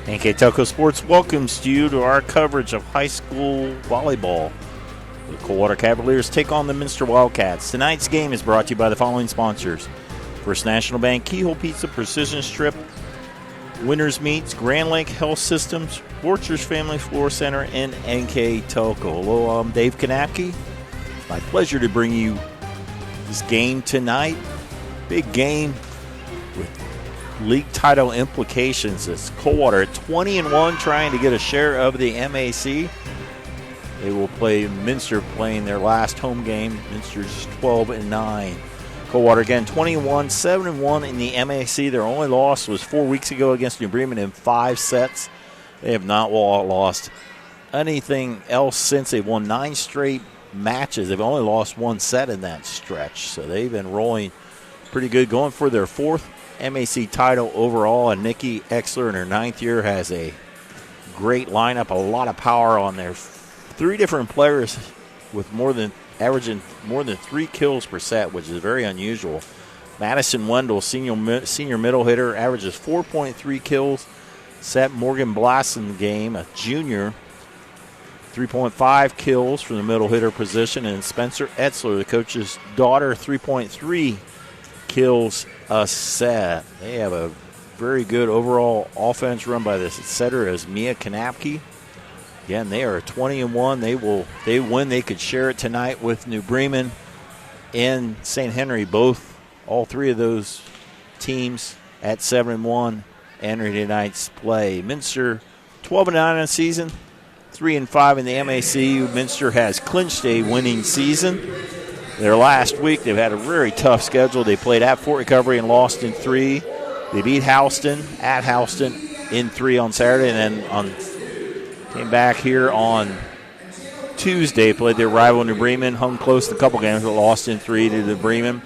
NK Telco Sports welcomes you to our coverage of high school volleyball. The Coldwater Cavaliers take on the Minster Wildcats. Tonight's game is brought to you by the following sponsors: First National Bank, Keyhole Pizza, Precision Strip, Winners Meats, Grand Lake Health Systems, Borchers Family Floor Center, and NK Telco. Hello, I'm Dave Kanapke. It's my pleasure to bring you this game tonight. Big game with league title implications. It's Coldwater at 20-1, trying to get a share of the MAC. They will play Minster, playing their last home game. Minster's 12-9. Coldwater again 21, 7-1 in the MAC. Their only loss was 4 weeks ago against New Bremen in 5 sets. They have not lost anything else since. They've won 9 straight matches. They've only lost 1 set in that stretch. So they've been rolling pretty good, going for their 4th MAC title overall. And Nikki Exler in her 9th year has a great lineup, a lot of power on there. 3 different players with averaging more than 3 kills per set, which is very unusual. Madison Wendell, senior middle hitter, averages 4.3 kills set. Morgan Blassen, the game, a junior, 3.5 kills from the middle hitter position. And Spencer Etzler, the coach's daughter, 3.3 kills a set. They have a very good overall offense run by the setter as Mia Kanapke. Again, they are 20-1. They win. They could share it tonight with New Bremen and St. Henry. All 3 of those teams at 7-1 entering tonight's play. Minster 12-9 in the season, 3-5 in the MAC. Minster has clinched a winning season. Their last week, they've had a very tough schedule. They played at Fort Recovery and lost in 3. They beat Houston at Houston in 3 on Saturday, and then came back here on Tuesday, played their rival New Bremen, hung close to a couple games, but lost in 3 to New Bremen.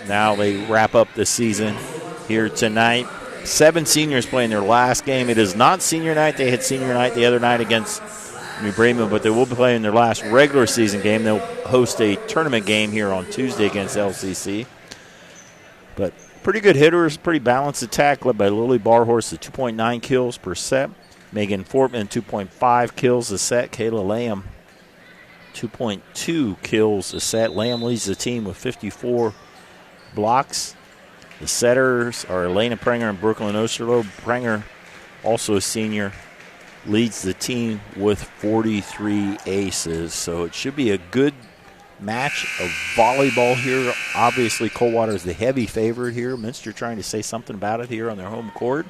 Now they wrap up the season here tonight. 7 seniors playing their last game. It is not senior night. They had senior night the other night against New Bremen, but they will be playing their last regular season game. They'll host a tournament game here on Tuesday against LCC. But pretty good hitters, pretty balanced attack, led by Lily Barhorse at 2.9 kills per set. Megan Fortman, 2.5 kills a set. Kayla Lamb, 2.2 kills a set. Lamb leads the team with 54 blocks. The setters are Elena Prenger and Brooklyn Osterloh. Prenger, also a senior, leads the team with 43 aces. So it should be a good match of volleyball here. Obviously, Coldwater is the heavy favorite here. Minster trying to say something about it here on their home court,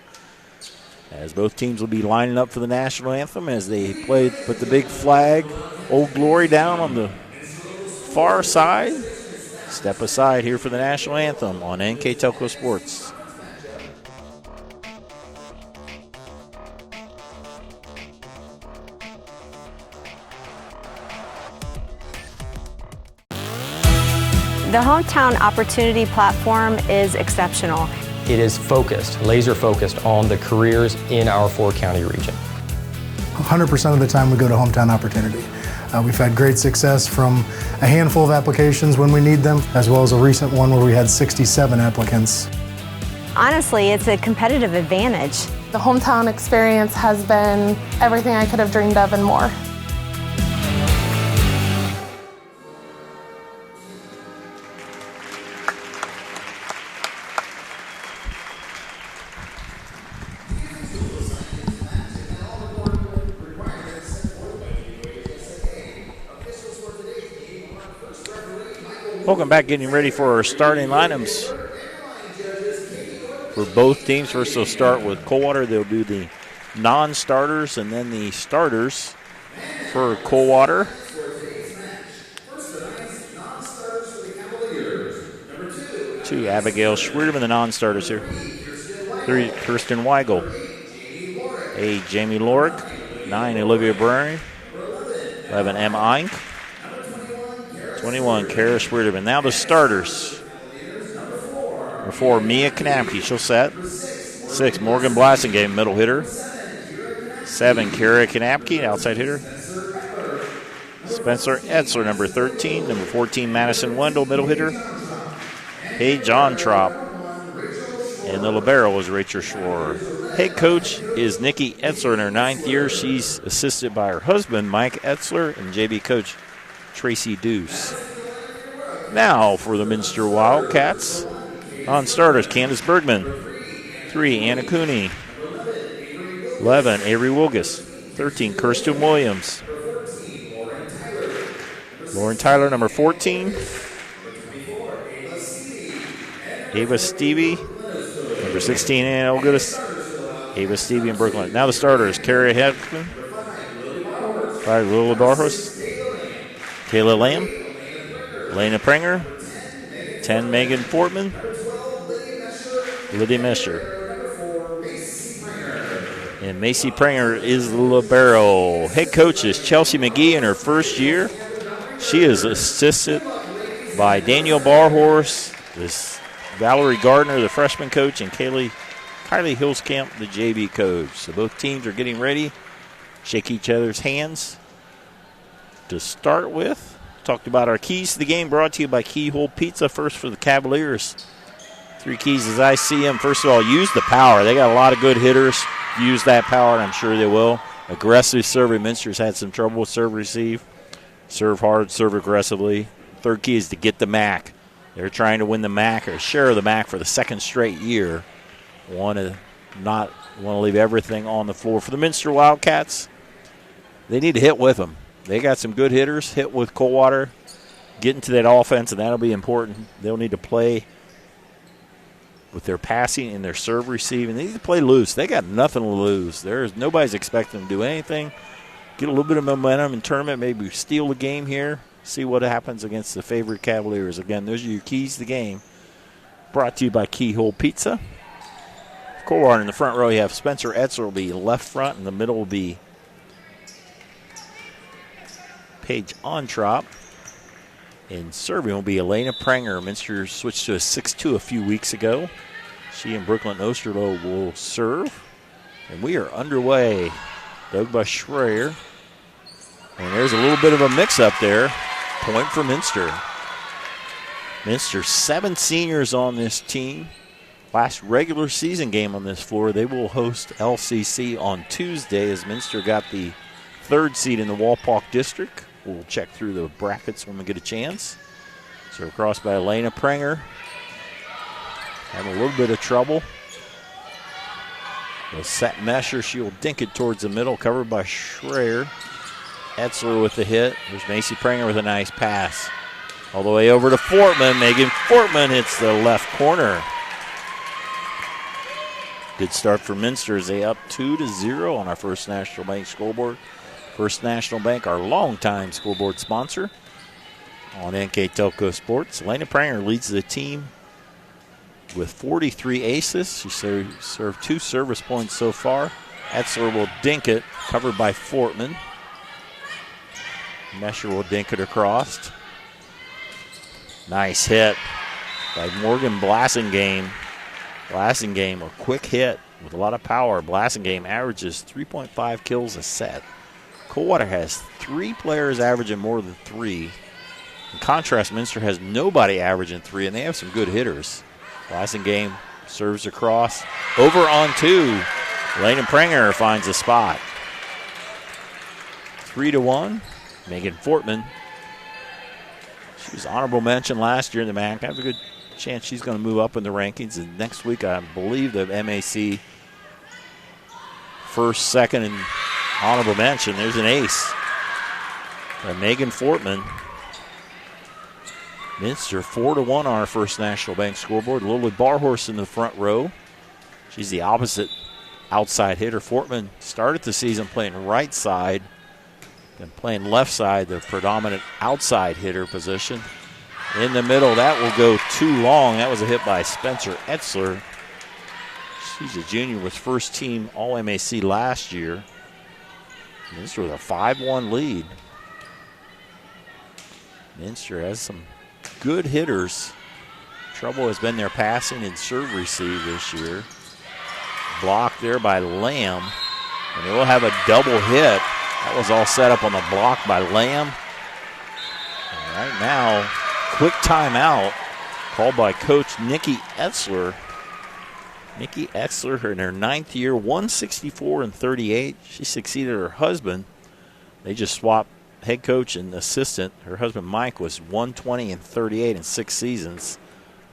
as both teams will be lining up for the national anthem as they put the big flag, Old Glory, down on the far side. Step aside here for the national anthem on NK Telco Sports. The Hometown Opportunity Platform is exceptional. It is focused, laser focused on the careers in our 4-county region. 100% of the time we go to Hometown Opportunity. We've had great success from a handful of applications when we need them, as well as a recent one where we had 67 applicants. Honestly, it's a competitive advantage. The Hometown experience has been everything I could have dreamed of and more. Welcome back, getting ready for our starting lineups for both teams. First, they'll start with Coldwater. They'll do the non-starters and then the starters for Coldwater. Two, Abigail Schwierman, the non-starters here. 3, Kirsten Weigel. 8, Jamie Lorick. 9, Olivia Burry. 11, Emma Eink. 21, Kara Schwierman. Now the starters. Number 4, Mia Kanapke, she'll set. 6, Morgan Blassingame, middle hitter. 7, Kara Kanapke, outside hitter. Spencer Etzler, number 13. Number 14, Madison Wendell, middle hitter. Paige John Trop. And And the libero is Rachel Schroer. Head coach is Nikki Etzler in her 9th year. She's assisted by her husband, Mike Etzler, and JV coach Tracy Deuce. Now for the Minster Wildcats. On starters, Candace Bergman. 3, Anna Cooney. 11, Avery Wilgus. 13, Kirsten Williams. Lauren Tyler, number 14. Ava Stevie. Number 16, Anna Olgudis. Ava Stevie in Brooklyn. Now the starters, Carrie Hedman. 5, Lila Barros. Kayla Lamb. Elena Prenger. 10, Megan Fortman. Lydia Mesher. And Macy Prenger is the libero. Head coach is Chelsea McGee in her first year. She is assisted by Daniel Barhorse, this Valerie Gardner, the freshman coach, and Kylie Hillscamp, the JV coach. So both teams are getting ready. Shake each other's hands. To start with, talked about our keys to the game, brought to you by Keyhole Pizza. First for the Cavaliers. 3 keys as I see them. First of all, use the power. They got a lot of good hitters. Use that power, and I'm sure they will. Aggressive serving. Minster's had some trouble with serve receive. Serve hard, serve aggressively. Third key is to get the MAC. They're trying to win the MAC or share of the MAC for the second straight year. Want to leave everything on the floor. For the Minster Wildcats, they need to hit with them. They got some good hitters. Hit with Coldwater. Get into that offense, and that'll be important. They'll need to play with their passing and their serve receiving. They need to play loose. They got nothing to lose. Nobody's expecting them to do anything. Get a little bit of momentum in tournament, maybe steal the game here, see what happens against the favorite Cavaliers. Again, those are your keys to the game. Brought to you by Keyhole Pizza. Coldwater in the front row, you have Spencer Etzler will be left front. In the middle will be Paige Ontrop. And serving will be Elena Prenger. Minster switched to a 6-2 a few weeks ago. She and Brooklyn Osterloh will serve. And we are underway. Dug by Schreier. And there's a little bit of a mix-up there. Point for Minster. Minster, 7 seniors on this team. Last regular season game on this floor. They will host LCC on Tuesday as Minster got the 3rd seed in the Walpock District. We'll check through the brackets when we get a chance. So across by Elena Prenger. Having a little bit of trouble. The set Mesher, she'll dink it towards the middle, covered by Schreier. Etzler with the hit. There's Macy Prenger with a nice pass. All the way over to Fortman. Megan Fortman hits the left corner. Good start for Minster as they up 2-0 on our First National Bank scoreboard. First National Bank, our longtime scoreboard sponsor on NK Telco Sports. Elena Prenger leads the team with 43 aces. She served 2 service points so far. Etzler will dink it, covered by Fortman. Mesher will dink it across. Nice hit by Morgan Blassingame. Blassingame, a quick hit with a lot of power. Blassingame averages 3.5 kills a set. Coldwater has 3 players averaging more than 3. In contrast, Minster has nobody averaging 3, and they have some good hitters. Blassingame serves across. Over on 2. Elena Prenger finds a spot. 3-1. Megan Fortman. She was honorable mention last year in the MAC. I have a good chance she's going to move up in the rankings. And next week, I believe the MAC first, second, and honorable mention. There's an ace by Megan Fortman. Minster 4-1 on our First National Bank scoreboard. Lily Barhorse in the front row. She's the opposite outside hitter. Fortman started the season playing right side, then playing left side, the predominant outside hitter position. In the middle, that will go too long. That was a hit by Spencer Etzler. She's a junior, was first team All-MAC last year. Minster with a 5-1 lead. Minster has some good hitters. Trouble has been their passing and serve receive this year. Blocked there by Lamb. And they will have a double hit. That was all set up on the block by Lamb. And right now, quick timeout called by Coach Nikki Etzler. Nikki Etzler, in her 9th year, 164 and 38. She succeeded her husband. They just swapped head coach and assistant. Her husband, Mike, was 120 and 38 in 6 seasons,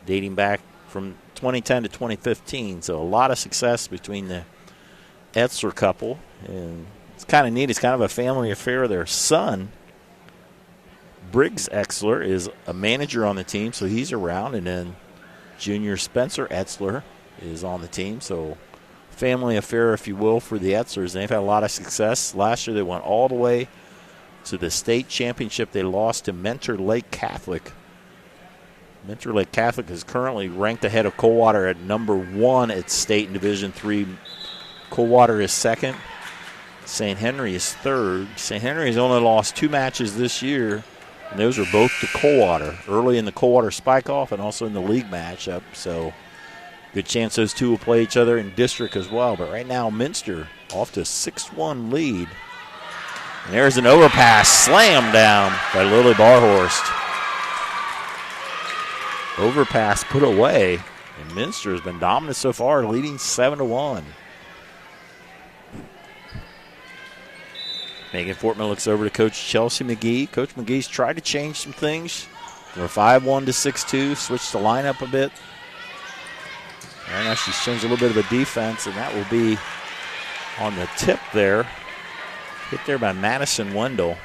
dating back from 2010 to 2015. So a lot of success between the Etzler couple. And it's kind of neat. It's kind of a family affair. Their son, Briggs Etzler, is a manager on the team, so he's around. And then junior Spencer Etzler is on the team. So family affair, if you will, for the Etzlers. And they've had a lot of success. Last year they went all the way to the state championship. They lost to Mentor Lake Catholic. Mentor Lake Catholic is currently ranked ahead of Coldwater at number 1 at state in Division III. Coldwater is 2nd. St. Henry is 3rd. St. Henry has only lost 2 matches this year, and those are both to Coldwater, early in the Coldwater Spike-Off and also in the league matchup. So good chance those two will play each other in district as well. But right now, Minster off to a 6-1 lead. And there's an overpass slammed down by Lily Barhorst. Overpass put away, and Minster has been dominant so far, leading 7-1. Megan Fortman looks over to Coach Chelsea McGee. Coach McGee's tried to change some things. From a 5-1 to 6-2, switched the lineup a bit. Right now she's changed a little bit of a defense, and that will be on the tip there. Hit there by Madison Wendell.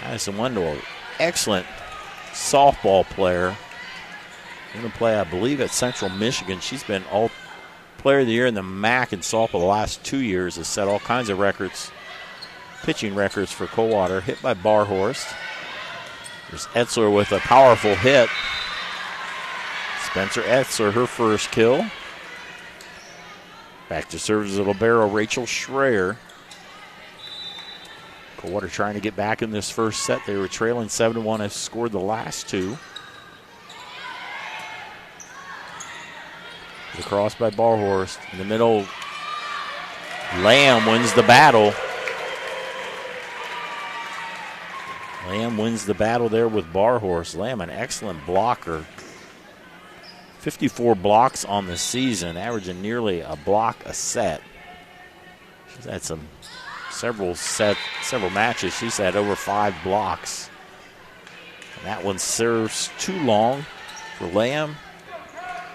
Madison Wendell, excellent softball player. Going to play, I believe, at Central Michigan. She's been all player of the year in the MAC in softball the last 2 years. Has set all kinds of records, pitching records for Coldwater. Hit by Barhorst. There's Etzler with a powerful hit. Spencer Etzler, her first kill. Back to serve as a libero, Rachel Schreier. Coldwater trying to get back in this first set. They were trailing 7-1, have scored the last 2. The cross by Barhorst. In the middle, Lamb wins the battle. Lamb wins the battle there with Barhorst. Lamb, an excellent blocker. 54 blocks on the season, averaging nearly a block a set. She's had several matches. She's had over 5 blocks. And that one serves too long for Lamb.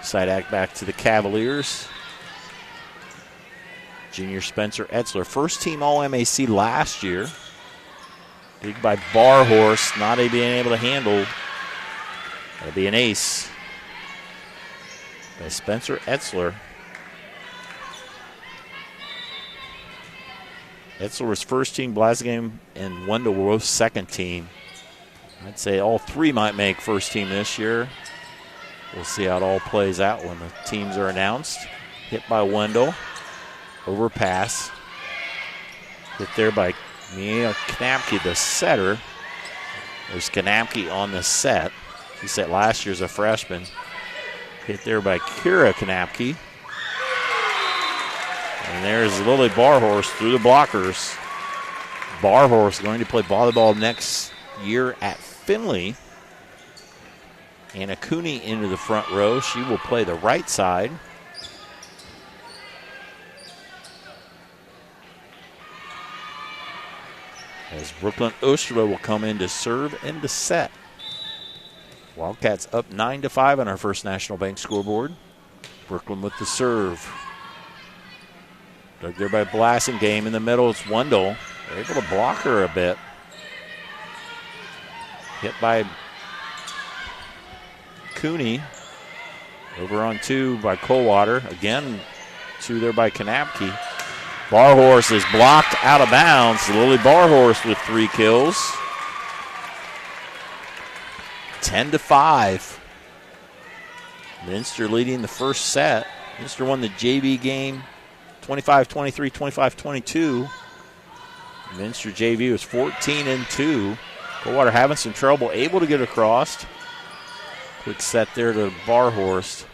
Side act back to the Cavaliers. Junior Spencer Etzler, first team All-MAC last year. Big by Barhorst, not being able to handle. That'll be an ace by Spencer Etzler. Etzler was first team, Blasingame and Wendell were both second team. I'd say all 3 might make first team this year. We'll see how it all plays out when the teams are announced. Hit by Wendell. Overpass. Hit there by Mia Knapke, the setter. There's Knapke on the set. He set last year as a freshman. Hit there by Kira Knapke. And there's Lily Barhorst through the blockers. Barhorst going to play volleyball next year at Finley. Anna Cooney into the front row. She will play the right side. As Brooklyn Osterlo will come in to serve and to set. Wildcats up 9-5 on our First National Bank scoreboard. Brooklyn with the serve. Dug there by Blasingame. In the middle, it's Wendell. They're able to block her a bit. Hit by Cooney. Over on 2 by Coldwater. Again, 2 there by Knapke. Barhorst is blocked out of bounds. Lily Barhorst with 3 kills. 10-5. Minster leading the first set. Minster won the JV game 25-23, 25-22. Minster JV was 14-2. Coldwater having some trouble, able to get across. Quick set there to Barhorst.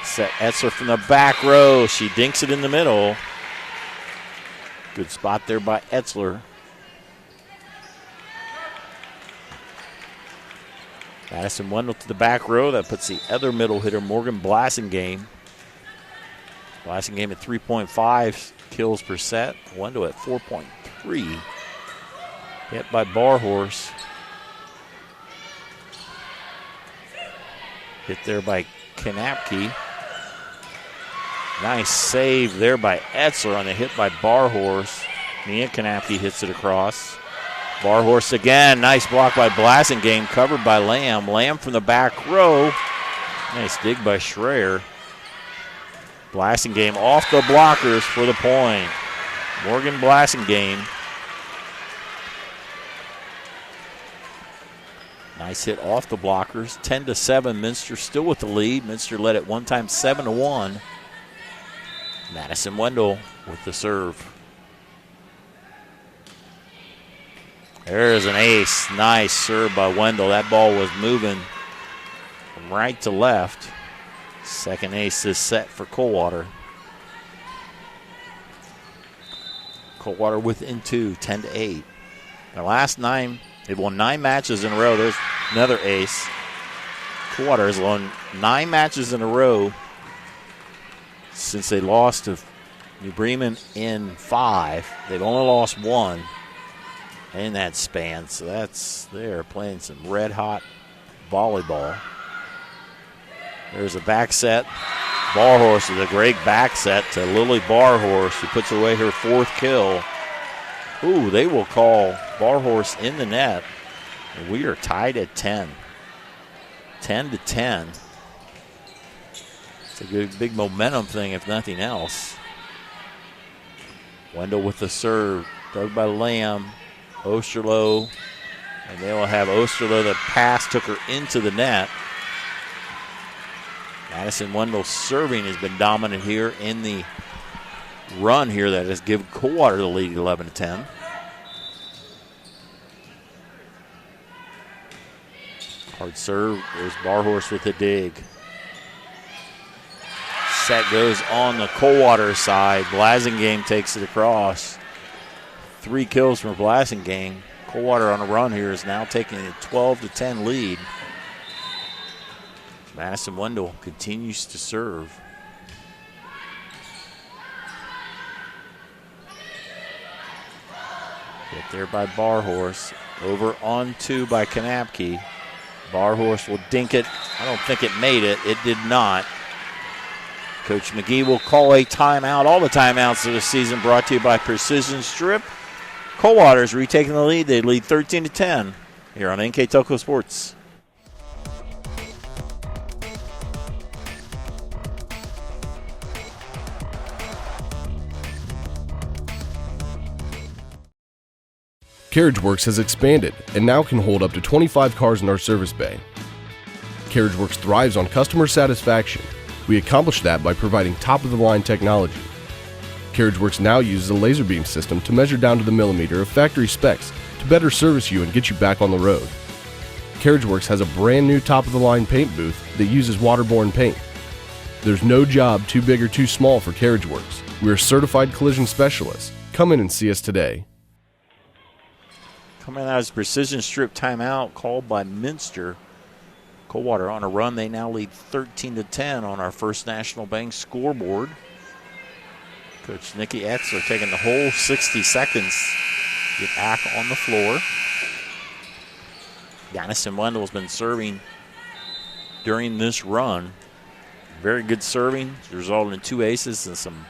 Set Etzler from the back row. She dinks it in the middle. Good spot there by Etzler. Madison Wendell to the back row. That puts the other middle hitter, Morgan Blassingame. Blassingame at 3.5 kills per set. Wendell at 4.3. Hit by Barhorse. Hit there by Kanapke. Nice save there by Etzler on the hit by Barhorse. Nia Kanapke hits it across. Barhorse again. Nice block by Blassingame, covered by Lamb. Lamb from the back row. Nice dig by Schreier. Blassingame off the blockers for the point. Morgan Blassingame. Nice hit off the blockers. 10-7. Minster still with the lead. Minster led at one time 7-1. Madison Wendell with the serve. There's an ace. Nice serve by Wendell. That ball was moving from right to left. Second ace this set for Coldwater. Coldwater within 2, 10-8. The last 9, they've won 9 matches in a row. There's another ace. Coldwater has won 9 matches in a row since they lost to New Bremen in 5. They've only lost 1 in that span. So they're playing some red hot volleyball. There's a back set. Barhorse with a great back set to Lily Barhorse, who puts away her 4th kill. Ooh, they will call Barhorse in the net. And we are tied at 10. 10-10. It's a good big momentum thing, if nothing else. Wendell with the serve. Dug by Lamb. Osterloh. And they will have Osterloh. The pass took her into the net. Madison Wendell serving has been dominant here in the run here that has given Coldwater the lead 11-10. Hard serve. There's Barhorse with the dig. Set goes on the Coldwater side. Blassingame takes it across. 3 kills from Blassingame. Coldwater on a run here is now taking a 12-10 lead. Madison Wendell continues to serve. Hit there by Barhorse. Over on 2 by Kanapke. Barhorse will dink it. I don't think it made it. It did not. Coach McGee will call a timeout. All the timeouts of the season brought to you by Precision Strip. Coldwater's retaking the lead. They lead 13-10 here on NK Telco Sports. CarriageWorks has expanded and now can hold up to 25 cars in our service bay. CarriageWorks thrives on customer satisfaction. We accomplish that by providing top-of-the-line technology. CarriageWorks now uses a laser beam system to measure down to the millimeter of factory specs to better service you and get you back on the road. CarriageWorks has a brand new top-of-the-line paint booth that uses waterborne paint. There's no job too big or too small for CarriageWorks. We're certified collision specialists. Come in and see us today. Coming out as Precision Strip timeout called by Minster. Coldwater on a run. They now lead 13-10 on our First National Bank scoreboard. Coach Nikki Etzler taking the whole 60 seconds to get back on the floor. Madison Wendell has been serving during this run. Very good serving. It's resulted in 2 aces and some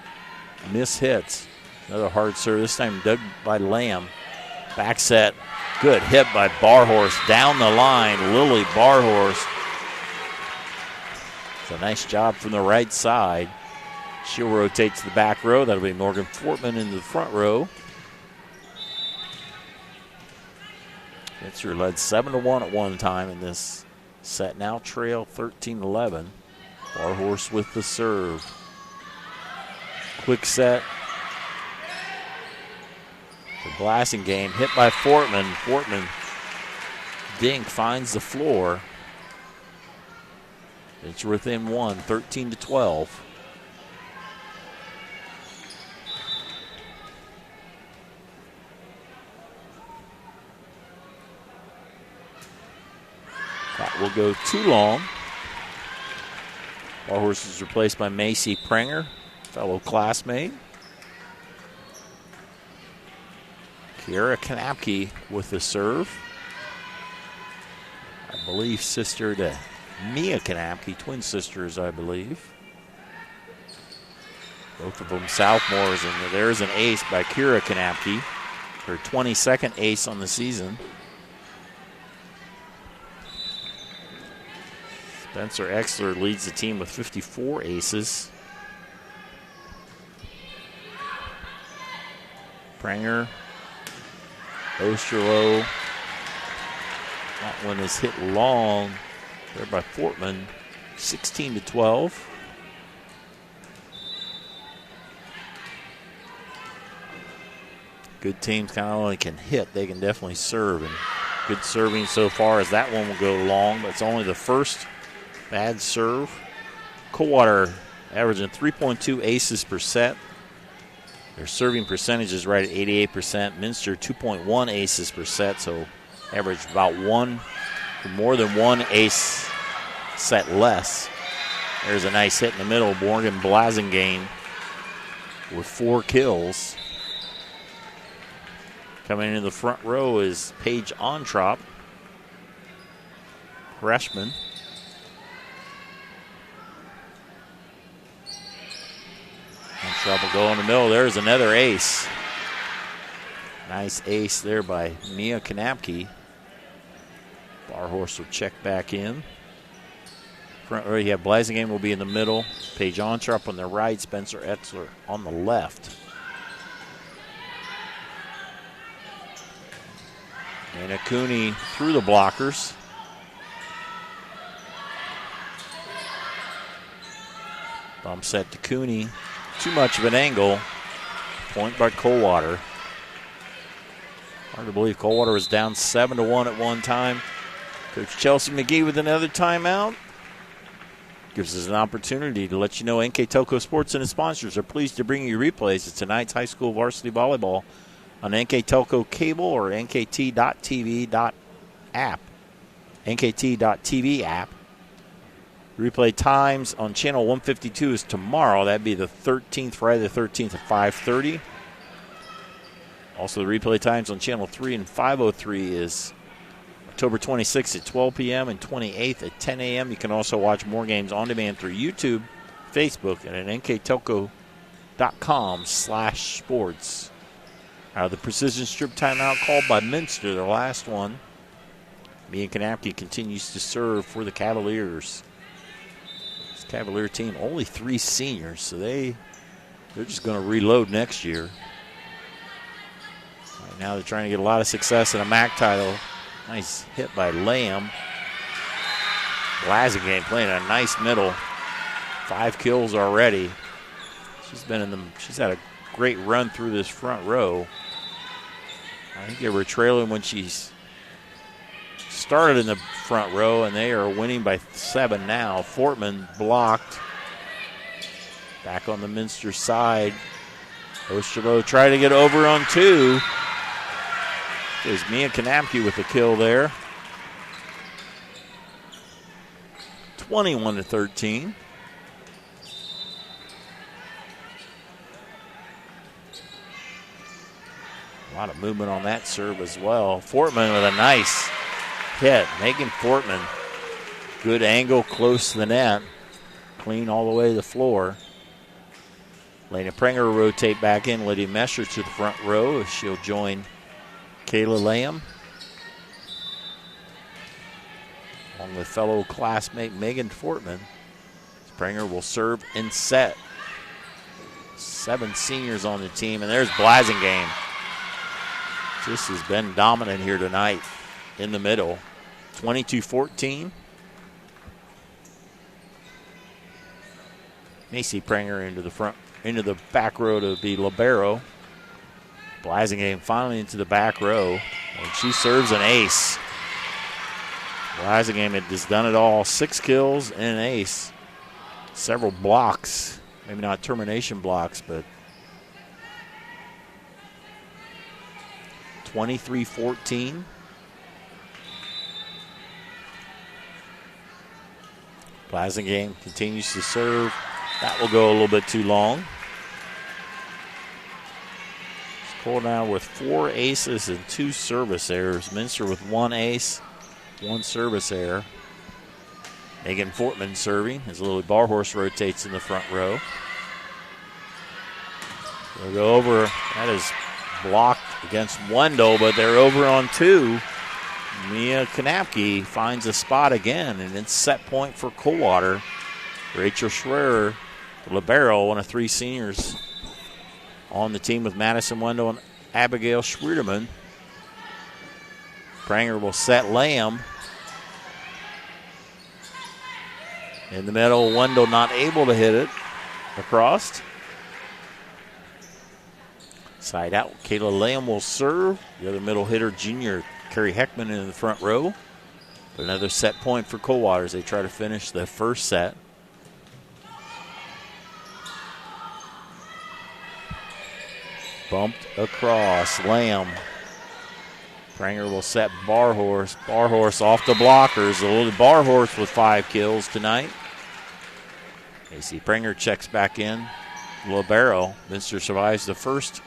missed hits. Another hard serve, this time dug by Lamb. Back set, good hit by Barhorse down the line. Lily Barhorse. It's a nice job from the right side. She'll rotate to the back row. That'll be Morgan Fortman into the front row. Minster led 7-1 at one time in this set. Now trail 13-11. Barhorse with the serve. Quick set. The Blassingame hit by Fortman. Fortman dink finds the floor. It's within 1, 13-12. That will go too long. Our horse is replaced by Macy Prenger, fellow classmate. Kiara Kanapke with the serve. I believe sister to Mia Kanapke, twin sisters, I believe. Both of them sophomores, and there's an ace by Kira Kanapke, her 22nd ace on the season. Spencer Exler leads the team with 54 aces. Pranger, Osterloh. That one is hit long there by Fortman, 16-12. Good teams kind of only can hit. They can definitely serve. And good serving so far as that one will go long, but it's only the first bad serve. Coldwater averaging 3.2 aces per set. Their serving percentage is right at 88%. Minster 2.1 aces per set, so average about more than one ace set less. There's a nice hit in the middle. Morgan Blasingame with 4 kills. Coming into the front row is Paige Ontrop, freshman. Ontrop will go in the middle. There's another ace. Nice ace there by Mia Kanapke. Bar horse will check back in. Front row, you have Blasingame will be in the middle. Paige Ontrop on the right, Spencer Etzler on the left. And Cooney through the blockers. Bump set to Cooney. Too much of an angle. Point by Coldwater. Hard to believe Coldwater was down 7-1 at one time. Coach Chelsea McGee with another timeout. Gives us an opportunity to let you know NK Telco Sports and its sponsors are pleased to bring you replays of tonight's high school varsity volleyball on NK Telco Cable or NKT.TV app. NKT.TV app. Replay times on channel 152 is tomorrow. That'd be the 13th, Friday the 13th at 5:30. Also, the replay times on channel 3 and 503 is October 26th at 12 p.m. and 28th at 10 a.m. You can also watch more games on demand through YouTube, Facebook, and at nktelco.com/sports. The precision strip timeout called by Minster, the last one. Mia Kanapke continues to serve for the Cavaliers. This Cavalier team, only 3 seniors, so they're just going to reload next year. Right now they're trying to get a lot of success in a MAC title. Nice hit by Lamb. Blasingame playing a nice middle. 5 kills already. She's had a great run through this front row. I think they were trailing when she started in the front row, and they are winning by 7 now. Fortman blocked. Back on the Minster side. Osterloh tried to get over on 2. There's Mia Kanapke with the kill there. 21-13. A lot of movement on that serve as well. Fortman with a nice hit. Megan Fortman. Good angle close to the net. Clean all the way to the floor. Lena Prenger will rotate back in. Lydia Mesher to the front row. She'll join Kayla Lamb. Along with fellow classmate Megan Fortman. Prenger will serve and set. 7 seniors on the team. And there's Blasingame. Just has been dominant here tonight in the middle. 22-14. Macy Prenger into the back row to be libero. Blasingame finally into the back row, and she serves an ace. Blasingame has done it all. 6 kills and an ace. Several blocks, maybe not termination blocks, but 23-14. Blasingame continues to serve. That will go a little bit too long. Cole now with 4 aces and 2 service errors. Minster with 1 ace, 1 service error. Megan Fortman serving as Lily Barhorse rotates in the front row. They'll go over. That is blocked against Wendell, but they're over on 2. Mia Kanapke finds a spot again, and it's set point for Coldwater. Rachel Schreier, the libero, one of 3 seniors on the team with Madison Wendell and Abigail Schwiedeman. Pranger will set Lamb. In the middle, Wendell not able to hit it across. Side out, Kayla Lamb will serve. The other middle hitter, junior Carrie Heckman, in the front row. But another set point for Coldwater as they try to finish the first set. Bumped across, Lamb. Pranger will set Barhorse. Barhorse off the blockers. A little Barhorse with 5 kills tonight. AC Pranger checks back in. Libero. Minster survives the first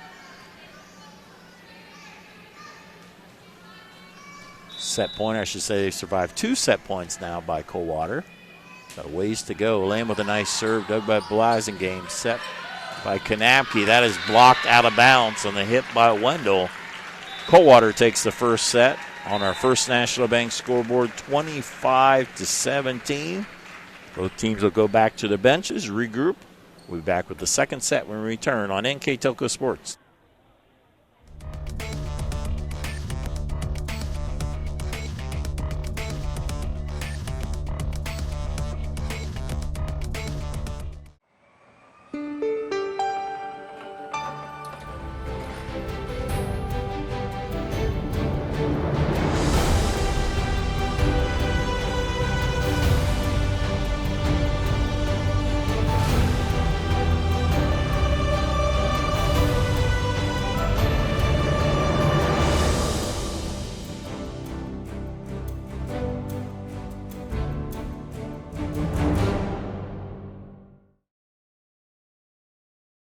set point. I should say they survived 2 set points now by Coldwater. Got a ways to go. Lamb with a nice serve. Dug by Blasingame. Set by Kanapke. That is blocked out of bounds on the hit by Wendell. Coldwater takes the first set on our First National Bank scoreboard, 25-17. Both teams will go back to the benches, regroup. We'll be back with the second set when we return on NK Telco Sports.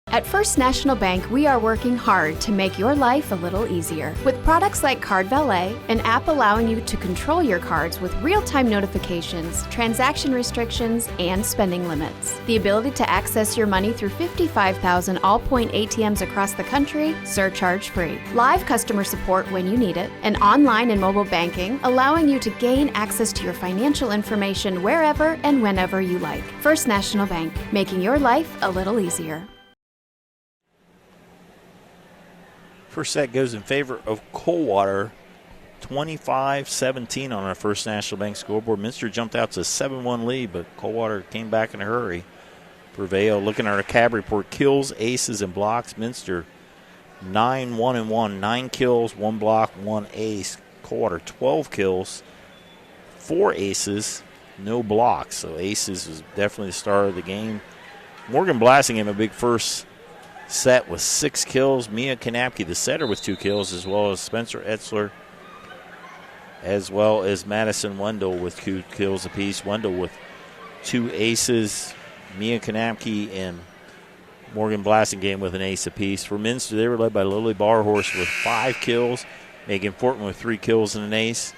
At First National Bank, we are working hard to make your life a little easier. With products like Card Valet, an app allowing you to control your cards with real-time notifications, transaction restrictions, and spending limits. The ability to access your money through 55,000 all-point ATMs across the country, surcharge-free. Live customer support when you need it, and online and mobile banking, allowing you to gain access to your financial information wherever and whenever you like. First National Bank, making your life a little easier. First set goes in favor of Coldwater, 25-17 on our First National Bank scoreboard. Minster jumped out to a 7-1 lead, but Coldwater came back in a hurry. Prevail, looking at our CAB report, kills, aces, and blocks. Minster 9-1-1, 9 kills, 1 block, 1 ace. Coldwater 12 kills, 4 aces, no blocks. So aces was definitely the star of the game. Morgan Blasingame, a big first set with 6 kills. Mia Kanapke, the setter, with 2 kills, as well as Spencer Etzler, as well as Madison Wendell with 2 kills apiece. Wendell with 2 aces. Mia Kanapke and Morgan Blasingame with an ace apiece. For Minster, they were led by Lily Barhorse with 5 kills. Megan Fortman with 3 kills and an ace.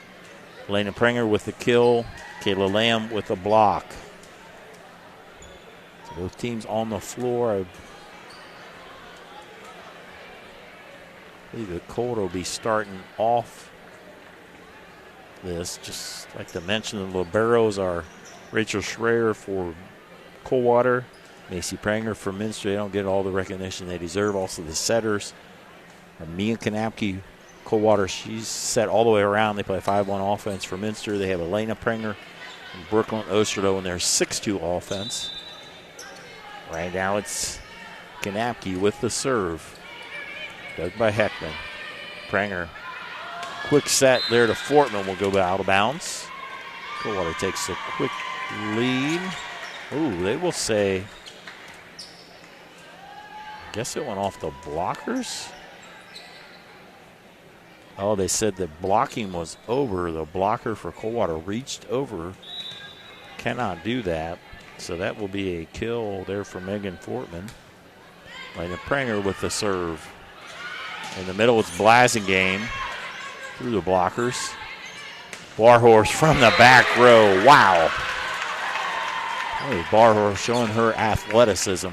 Elena Pranger with a kill. Kayla Lamb with a block. So both teams on the floor. I believe the Cold will be starting off this. Just like to mention, the liberos are Rachel Schreier for Coldwater, Macy Pranger for Minster. They don't get all the recognition they deserve. Also the setters are Mia Kanapke, Coldwater. She's set all the way around. They play 5-1 offense for Minster. They have Elena Pranger and Brooklyn Osterdo in their 6-2 offense. Right now it's Kanapke with the serve. Dug by Heckman. Pranger. Quick set there to Fortman. Will go out of bounds. Coldwater takes a quick lead. Ooh, they will say, I guess it went off the blockers. Oh, they said the blocking was over. The blocker for Coldwater reached over cannot do that. So that will be a kill there for Megan Fortman. Lena Pranger with the serve. In the middle, it's Blasingame through the blockers. Barhorse from the back row. Wow. Hey, Barhorse showing her athleticism.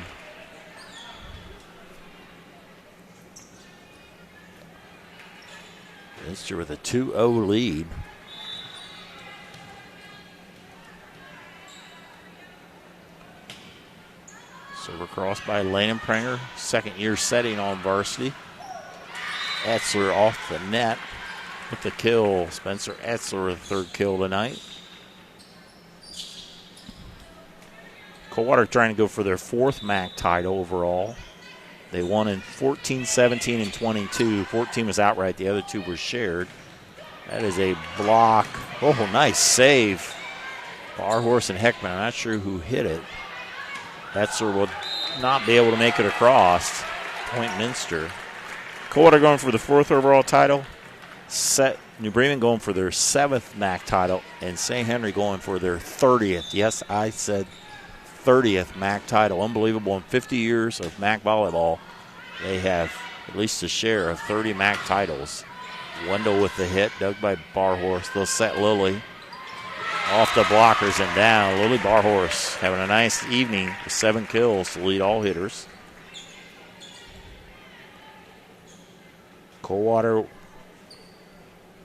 Minster with a 2-0 lead. Serve across by Lena Pranger. Second year setting on varsity. Etzler off the net with the kill. Spencer Etzler with the third kill tonight. Coldwater trying to go for their fourth MAC title overall. They won in 14, 17, and 22. 14 was outright. The other two were shared. That is a block. Oh, nice save. Barhorse and Heckman. I'm not sure who hit it. Etzler will not be able to make it across. Point Minster. Coldwater going for the fourth overall title. New Bremen going for their seventh MAC title. And St. Henry going for their 30th. Yes, I said 30th MAC title. Unbelievable. In 50 years of MAC volleyball, they have at least a share of 30 MAC titles. Wendell with the hit, dug by Barhorse. They'll set Lily off the blockers and down. Lily Barhorse having a nice evening with 7 kills to lead all hitters. Coldwater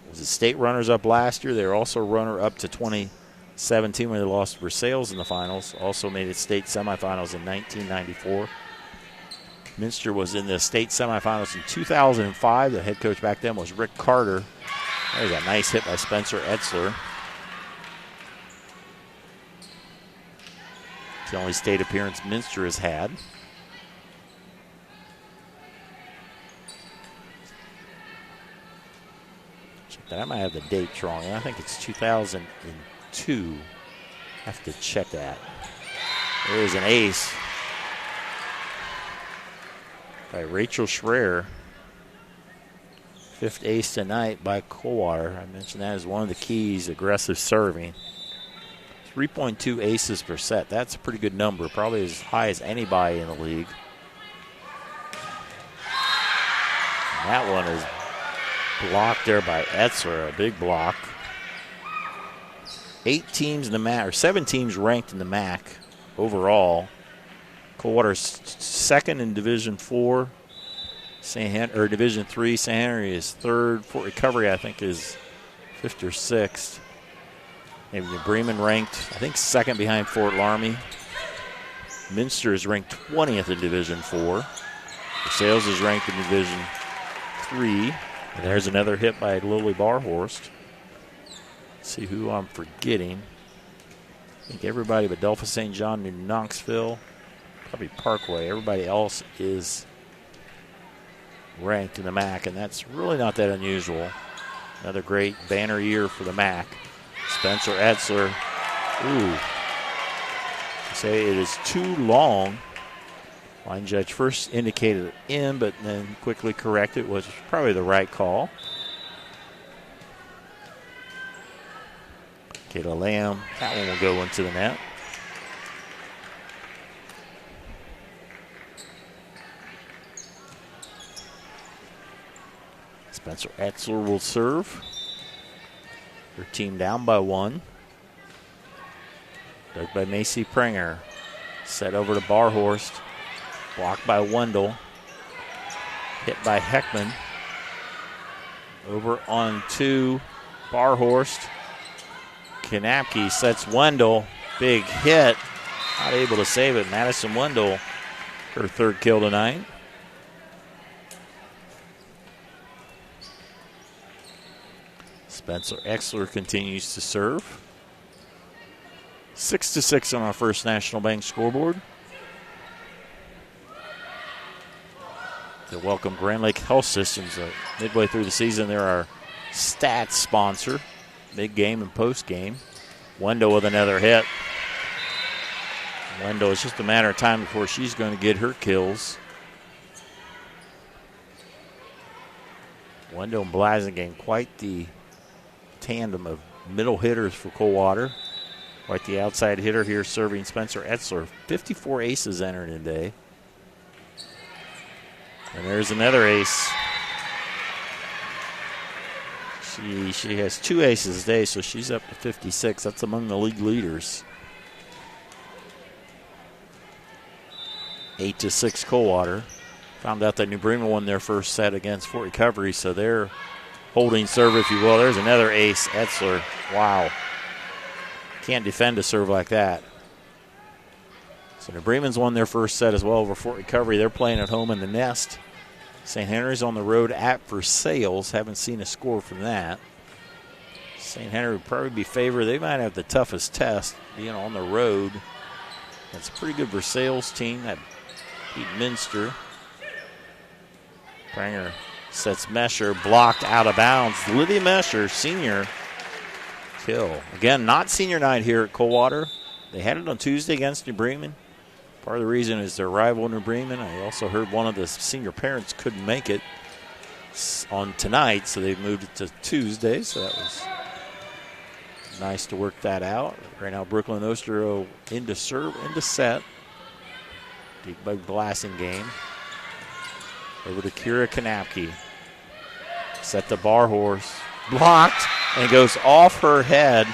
was the state runners-up last year. They were also runner-up to 2017 when they lost to Versailles in the finals. Also made it state semifinals in 1994. Minster was in the state semifinals in 2005. The head coach back then was Rick Carter. There's a nice hit by Spencer Etzler. It's the only state appearance Minster has had. Check that. I might have the date wrong. I think it's 2002. Have to check that. There is an ace by Rachel Schreier. 5th ace tonight by Coldwater. I mentioned that as one of the keys, aggressive serving. 3.2 aces per set. That's a pretty good number, probably as high as anybody in the league. And that one is blocked there by Etzler, a big block. 8 teams in the MAC, or 7 teams ranked in the MAC overall. Coldwater's second in Division 4. Division 3. St. Henry is third. Fort Recovery, I think, is 5th or 6th. Maybe New Bremen ranked, I think, second behind Fort Laramie. Minster is ranked 20th in Division 4. Versailles is ranked in Division 3. And there's another hit by Lily Barhorst. Let's see who I'm forgetting. I think everybody but Delphi St. John, New Knoxville, probably Parkway. Everybody else is ranked in the MAC, and that's really not that unusual. Another great banner year for the MAC. Spencer Etzler. Ooh. Say it is too long. Line judge first indicated it in, but then quickly corrected, which was probably the right call. Kayla Lamb, that one will go into the net. Spencer Etzler will serve. Their team down by 1. Dug by Macy Pranger. Set over to Barhorst. Blocked by Wendell. Hit by Heckman. Over on 2. Barhorst. Kanapke sets Wendell. Big hit. Not able to save it. Madison Wendell, her 3rd kill tonight. Spencer Etzler continues to serve. 6-6 on our First National Bank scoreboard. To welcome Grand Lake Health Systems. Midway through the season, they're our stats sponsor. Mid-game and post-game. Wendell with another hit. Wendell, it's just a matter of time before she's going to get her kills. Wendell and Blasingame, quite the tandem of middle hitters for Coldwater. Right, the outside hitter here serving Spencer Etzler. 54 aces entering today. And there's another ace. She has 2 aces today, so she's up to 56. That's among the league leaders. 8-6 Coldwater. Found out that New Bremen won their first set against Fort Recovery, so they're holding serve, if you will. There's another ace, Etzler. Wow. Can't defend a serve like that. So New Bremen's won their first set as well over Fort Recovery. They're playing at home in the Nest. St. Henry's on the road at Versailles. Haven't seen a score from that. St. Henry would probably be favored. They might have the toughest test being on the road. It's a pretty good Versailles team that beat Minster. Pranger sets Mesher, blocked out of bounds. Lydia Mesher, senior, kill. Again, not senior night here at Coldwater. They had it on Tuesday against New Bremen. Part of the reason is their rival New Bremen. I also heard one of the senior parents couldn't make it on tonight, so they've moved it to Tuesday, so that was nice to work that out. Right now, Brooklyn Ostero into serve, into set. Deep bug blasting game. Over to Kira Kanapke. Set the bar horse. Blocked, and goes off her head.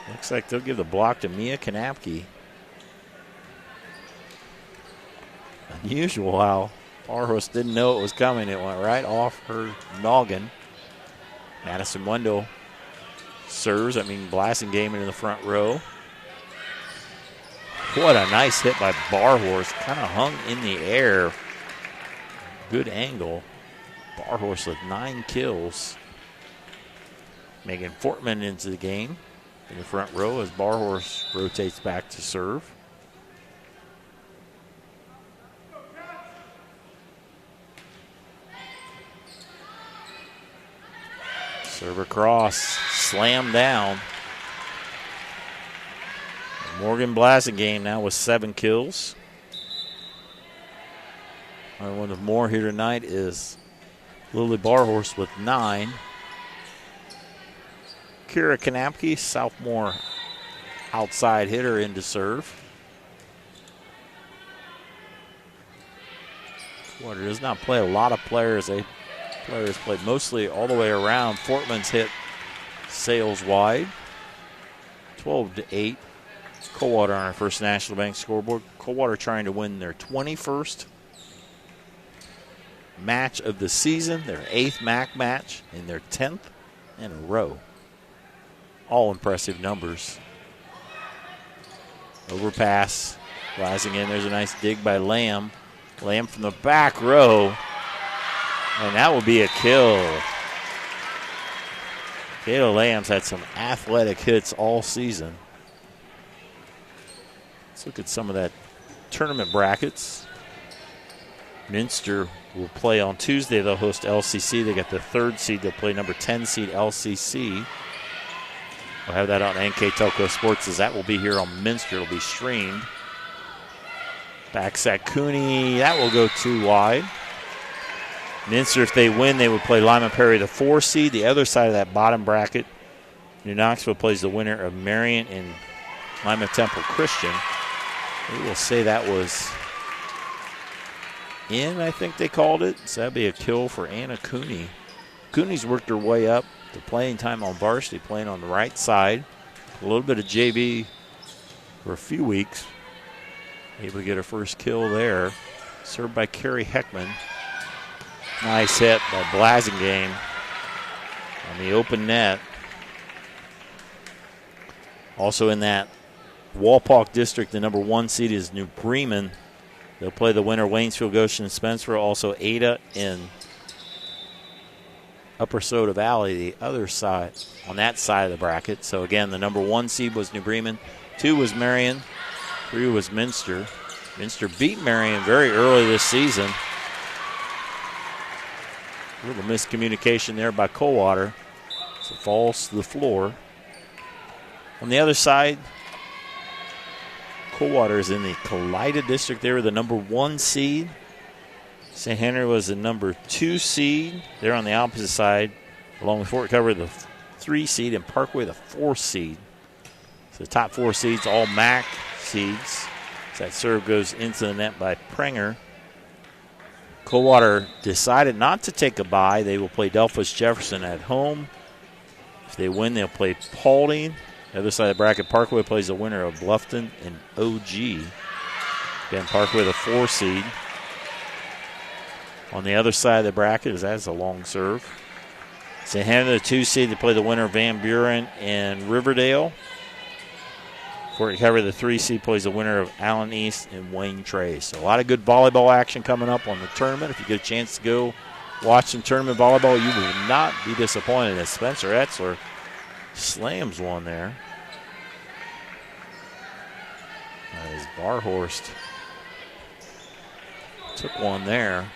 Looks like they'll give the block to Mia Kanapke. Unusual how bar horse didn't know it was coming. It went right off her noggin. Madison Wendell serves. Blasting game into the front row. What a nice hit by bar horse. Kind of hung in the air. Good angle. Bar horse with 9 kills. Megan Fortman into the game in the front row as bar horse rotates back to serve. Serve across, slam down. Morgan Blasingame now with 7 kills. One of more here tonight is Lily Barhorse with 9. Kira Kanapke, sophomore outside hitter into serve. Water does not play a lot of players. Players played mostly all the way around. Fortman's hit sails wide. 12-8. Coldwater on our First National Bank scoreboard. Coldwater trying to win their 21st match of the season, their 8th MAC match, and their 10th in a row. All impressive numbers. Overpass, rising in. There's a nice dig by Lamb. Lamb from the back row. And that will be a kill. Kayla Lamb's had some athletic hits all season. Let's look at some of that tournament brackets. Minster will play on Tuesday. They'll host LCC. They got the 3rd seed. They'll play number 10 seed LCC. We'll have that on NK Telco Sports as that will be here on Minster. It'll be streamed. Backsack Cooney. That will go too wide. Minster, if they win, they would play Lyman Perry, the 4 seed. The other side of that bottom bracket, New Knoxville plays the winner of Marion and Lima Temple Christian. We will say that was in, I think they called it. So that'd be a kill for Anna Cooney. Cooney's worked her way up to playing time on varsity, playing on the right side. A little bit of JV for a few weeks. Able to get her first kill there. Served by Carrie Heckman. Nice hit by Blasingame on the open net. Also in that Walpock district, the number 1 seed is New Bremen. They'll play the winner, Waynesfield, Goshen, and Spencer. Also Ada in Upper Soda Valley, the other side, on that side of the bracket. So again, the number 1 seed was New Bremen. 2 was Marion. 3 was Minster. Minster beat Marion very early this season. A little miscommunication there by Coldwater. So it falls to the floor. On the other side, Coldwater is in the Kalida district. They were the number 1 seed. St. Henry was the number 2 seed. They're on the opposite side, along with Fort Recovery, the 3 seed, and Parkway the 4 seed. So the top 4 seeds, all MAC seeds. So that serve goes into the net by Prenger. Coldwater decided not to take a bye. They will play Delphos Jefferson at home. If they win, they'll play Paulding. The other side of the bracket, Parkway plays the winner of Bluffton and OG. Again, Parkway the 4 seed. On the other side of the bracket, that's a long serve. St. Henry the 2 seed, they play the winner of Van Buren and Riverdale. Fort Recovery the 3 seed plays the winner of Allen East and Wayne Trace. So a lot of good volleyball action coming up on the tournament. If you get a chance to go watch some tournament volleyball, you will not be disappointed as Spencer Etzler slams one there. As Barhorst took one there.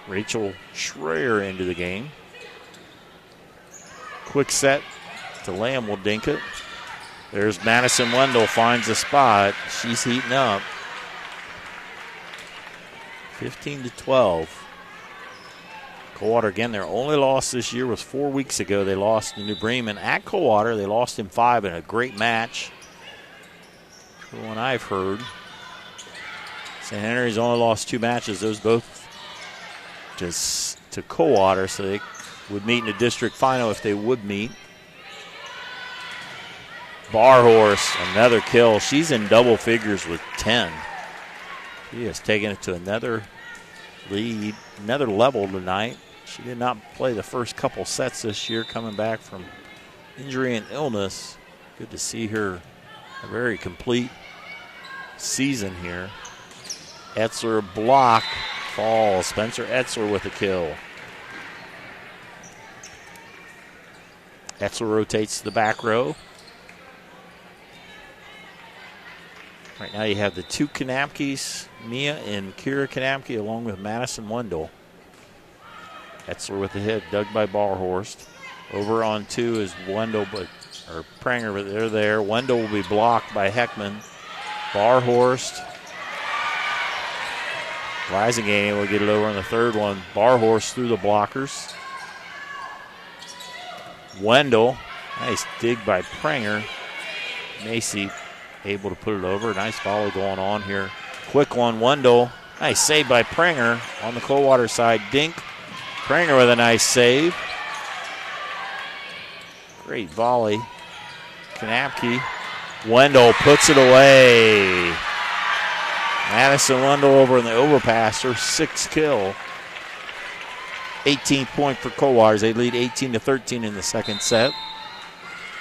Rachel Schreier into the game. Quick set to Lamb will dink it. There's Madison Wendell, finds a spot. She's heating up. 15-12. Coldwater, again, their only loss this year was 4 weeks ago. They lost to New Bremen at Coldwater. They lost in 5 in a great match. The one I've heard. St. Henry's only lost 2 matches. Those both just to Coldwater, so they would meet in the district final if they would meet. Barhorse, another kill. She's in double figures with 10. She has taken it to another lead, another level tonight. She did not play the first couple sets this year, coming back from injury and illness. Good to see her a very complete season here. Etzler block, falls. Spencer Etzler with a kill. Etzler rotates to the back row. Right now you have the 2 Kanapkis, Mia and Kira Kanapke, along with Madison Wendell. Etzler with the hit, dug by Barhorst. Over on 2 is Wendell, or Pranger, but they're there. Wendell will be blocked by Heckman. Barhorst. Risingane will get it over on the third one. Barhorst through the blockers. Wendell, nice dig by Pranger. Macy able to put it over. Nice volley going on here. Quick one, Wendell. Nice save by Pranger on the Coldwater side. Dink. Pranger with a nice save. Great volley. Kanapke. Wendell puts it away. Madison Wendell over in the overpass, her 6th kill. 18th point for Coldwater. They lead 18-13 in the second set.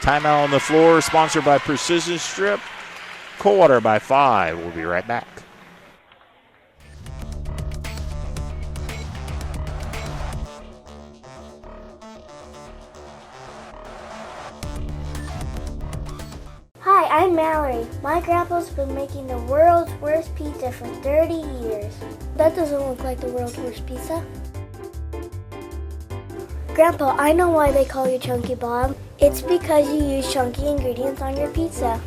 Timeout on the floor, sponsored by Precision Strip. Coldwater by 5. We'll be right back. Hi, I'm Mallory. My grandpa's been making the world's worst pizza for 30 years. That doesn't look like the world's worst pizza. Grandpa, I know why they call you Chunky Bob. It's because you use chunky ingredients on your pizza.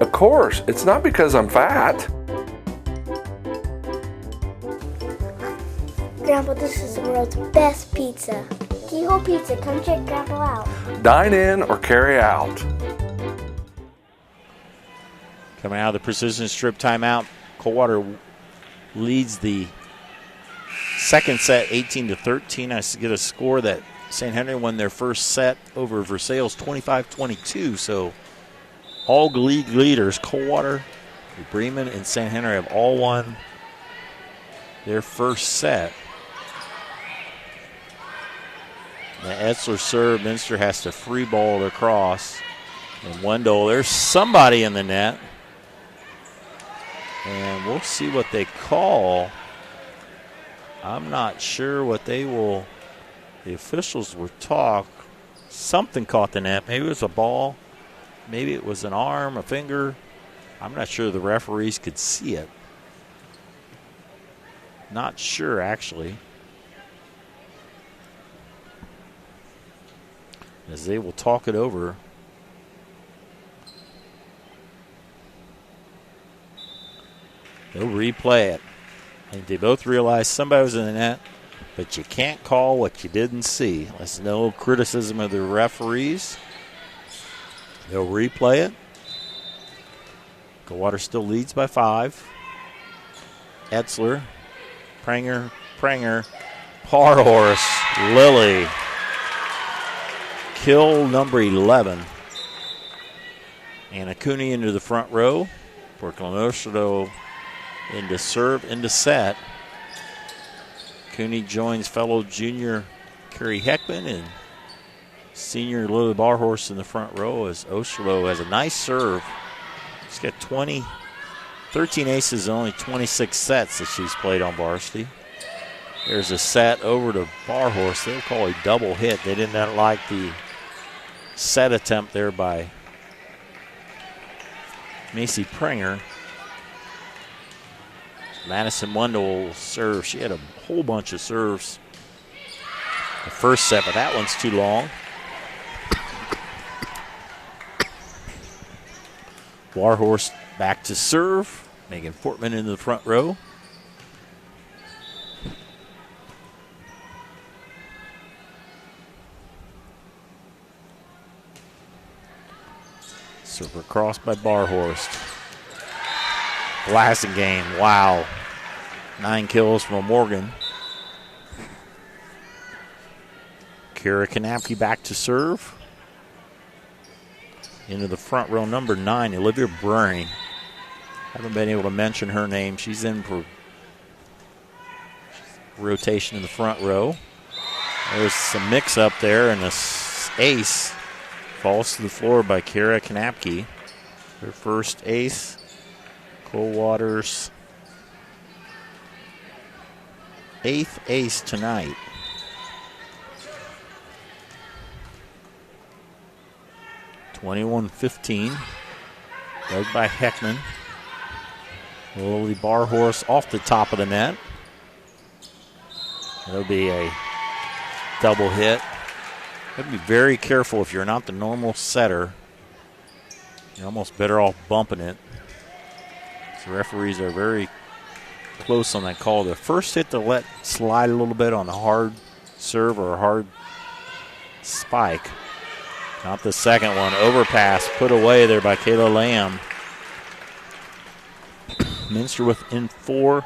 Of course, it's not because I'm fat. Grandpa, this is the world's best pizza. Keyhole Pizza, come check Grandpa out. Dine in or carry out. Coming out of the Precision Strip timeout, Coldwater leads the second set 18-13. I get a score that St. Henry won their first set over Versailles 25-22. So all league leaders, Coldwater, Bremen, and St. Henry have all won their first set. The Etzler serve, Minster has to free ball it across. And Wendell, there's somebody in the net. And we'll see what they call. I'm not sure what they will. The officials will talk. Something caught the net. Maybe it was a ball. Maybe it was an arm, a finger. I'm not sure the referees could see it. Not sure, actually. As they will talk it over. They'll replay it. I think they both realize somebody was in the net, but you can't call what you didn't see. That's no criticism of the referees. They'll replay it. Coldwater still leads by 5. Etzler, Pranger, par horse, Lilly. Kill number 11. And Acuni into the front row for Clonosto into serve, into set. Cooney joins fellow junior Kerry Heckman and senior Lily Barhorse in the front row as Oshlo has a nice serve. She's got 13 aces and only 26 sets that she's played on varsity. There's a set over to Barhorse. They'll call a double hit. They did not like the set attempt there by Macy Pranger. Madison Wendell will serve. She had a whole bunch of serves the first set, but that one's too long. Warhorse back to serve. Megan Fortman into the front row. Serve across by Barhorst. Blasting game. Wow. 9 kills from Morgan. Kara Kanapke back to serve. Into the front row, number 9, Olivia Brewing. Haven't been able to mention her name. She's in for rotation in the front row. There's some mix-up there, and an ace falls to the floor by Kara Kanapke. Her first ace. Coldwater's 8th ace tonight. (21-15). Led by Heckman. Lily Barhorse off the top of the net. That'll be a double hit. You have to be very careful if you're not the normal setter. You're almost better off bumping it. The referees are very close on that call. The first hit to let slide a little bit on a hard serve or a hard spike. Not the second one. Overpass put away there by Kayla Lamb. Minster within 4.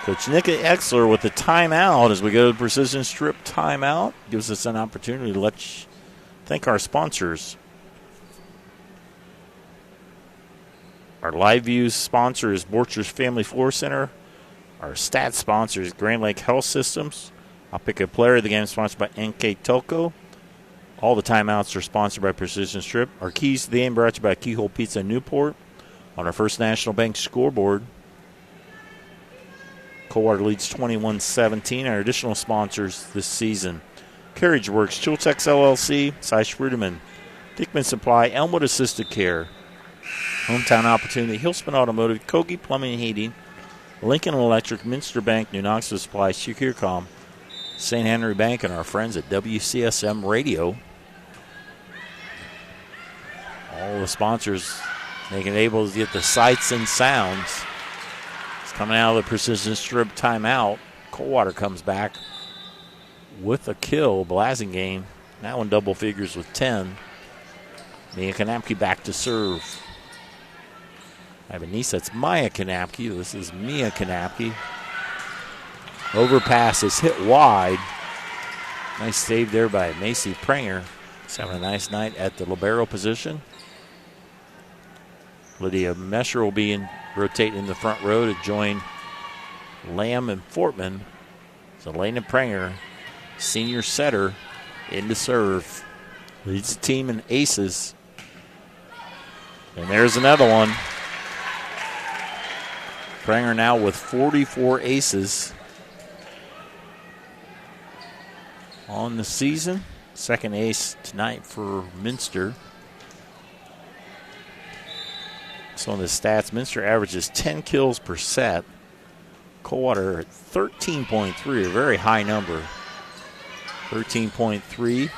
Coach Nika Exler with the timeout as we go to the precision strip timeout. Gives us an opportunity to thank our sponsors. Our live views sponsor is Borchers Family Floor Center. Our stats sponsor is Grand Lake Health Systems. I'll pick a player of the game sponsored by NK Telco. All the timeouts are sponsored by Precision Strip. Our keys to the game brought to you by Keyhole Pizza in Newport. On our First National Bank scoreboard, Coldwater leads 21-17. Our additional sponsors this season: Carriage Works, Chiltex LLC, Cy Schrudeman, Dickman Supply, Elmwood Assisted Care, Hometown Opportunity, Hillspin Automotive, Kogi Plumbing and Heating, Lincoln Electric, Minster Bank, New Knoxville Supply, Securcom, St. Henry Bank, and our friends at WCSM Radio. All the sponsors making it able to get the sights and sounds. It's coming out of the Precision Strip timeout. Coldwater comes back with a kill. Blasingame now in double figures with 10. Mia Kanapke back to serve. I have a niece that's Maya Kanapke. This is Mia Kanapke. Overpass is hit wide. Nice save there by Macy Pranger. She's having a nice night at the libero position. Lydia Mesher will be rotating in the front row to join Lamb and Fortman. So Elena Pranger, senior setter, into serve. Leads the team in aces. And there's another one. Pranger now with 44 aces on the season. Second ace tonight for Minster. So on the stats, Minster averages 10 kills per set. Coldwater at 13.3, a very high number. 13.3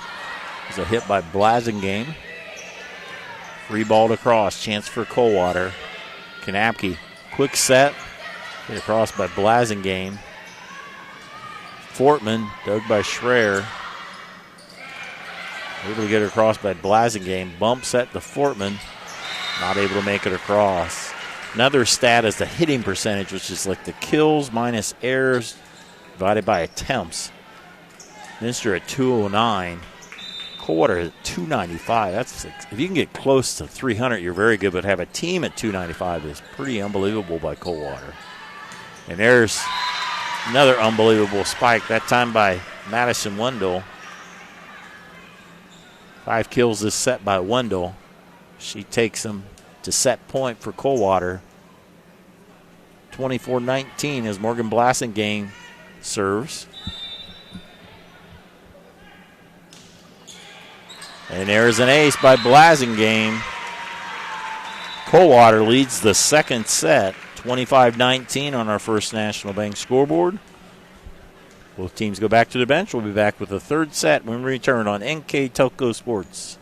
is a hit by Blasingame. Free ball to cross, chance for Coldwater. Kanapke, quick set, hit across by Blasingame. Fortman, dug by Schreier. Able to get it across by Blasingame. Bump set to Fortman. Not able to make it across. Another stat is the hitting percentage, which is like the kills minus errors divided by attempts. Minster at 209. Coldwater at 295. That's like, if you can get close to 300, you're very good. But have a team at 295 is pretty unbelievable by Coldwater. And there's another unbelievable spike, that time by Madison Wendell. 5 kills this set by Wendell. She takes them to set point for Coldwater. 24-19 as Morgan Blasingame serves. And there's an ace by Blasingame. Coldwater leads the second set, 25-19 on our First National Bank scoreboard. Both teams go back to the bench. We'll be back with the third set when we return on NK Telco Sports.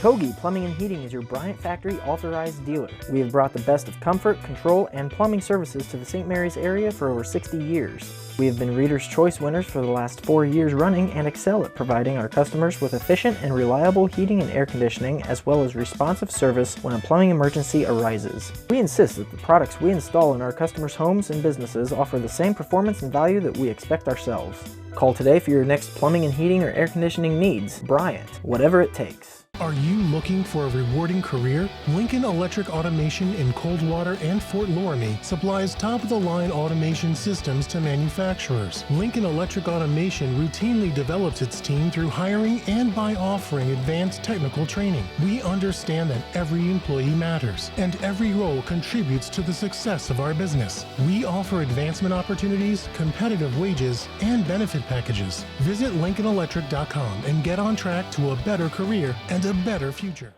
Kogi Plumbing and Heating is your Bryant Factory authorized dealer. We have brought the best of comfort, control, and plumbing services to the St. Mary's area for over 60 years. We have been Reader's Choice winners for the last 4 years running and excel at providing our customers with efficient and reliable heating and air conditioning, as well as responsive service when a plumbing emergency arises. We insist that the products we install in our customers' homes and businesses offer the same performance and value that we expect ourselves. Call today for your next plumbing and heating or air conditioning needs. Bryant, whatever it takes. Are you looking for a rewarding career? Lincoln Electric Automation in Coldwater and Fort Loramie supplies top-of-the-line automation systems to manufacturers. Lincoln Electric Automation routinely develops its team through hiring and by offering advanced technical training. We understand that every employee matters, and every role contributes to the success of our business. We offer advancement opportunities, competitive wages, and benefit packages. Visit LincolnElectric.com and get on track to a better career and a better future.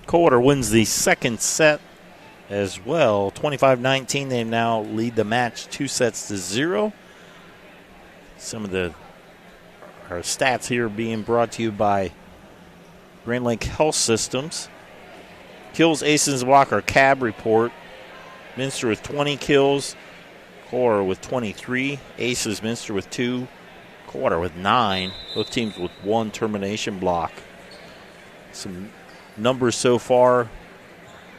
Coldwater wins the second set as well. 25-19, they now lead the match 2-0. Some of our stats here being brought to you by Grand Lake Health Systems. Kills, aces, block, our CAB report. Minster with 20 kills. Coldwater with 23. Aces, Minster with 2. Coldwater with 9. Both teams with 1 termination block. Some numbers so far.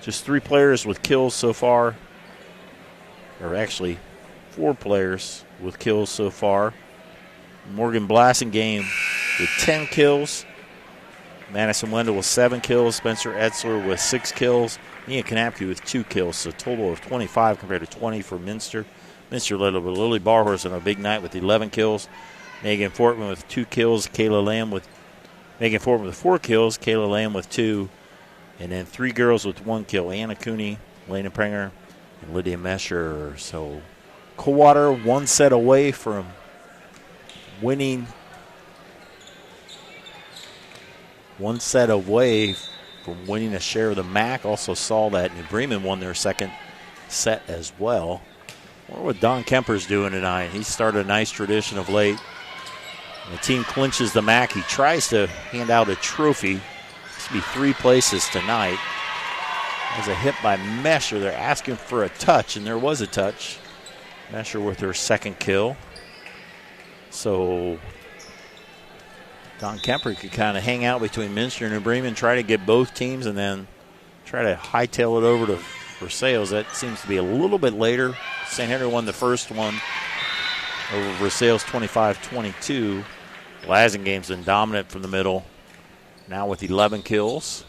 Just 3 players with kills so far. Or actually, 4 players with kills so far. Morgan Blasingame with 10 kills. Madison Wendell with 7 kills. Spencer Etzler with 6 kills. Ian Kanapke with 2 kills. So a total of 25 compared to 20 for Minster. Minster led over Lily Barhorse on a big night with 11 kills. Megan Fortman with 2 kills. Megan Fortman with 4 kills. Kayla Lamb with 2. And then 3 girls with 1 kill. Anna Cooney, Lena Prenger, and Lydia Mesher. So Coldwater 1 set away from winning. 1 set away from winning a share of the MAC. Also saw that New Bremen won their second set as well. I wonder what Don Kemper's doing tonight. He started a nice tradition of late. The team clinches the MAC. He tries to hand out a trophy. This will be 3 places tonight. There's a hit by Mesher. They're asking for a touch, and there was a touch. Mesher with her second kill. So Don Kemper could kind of hang out between Minster and New Bremen, try to get both teams, and then try to hightail it over to Versailles. That seems to be a little bit later. St. Henry won the first one over Versailles 25-22. Blasingame's been dominant from the middle, now with 11 kills.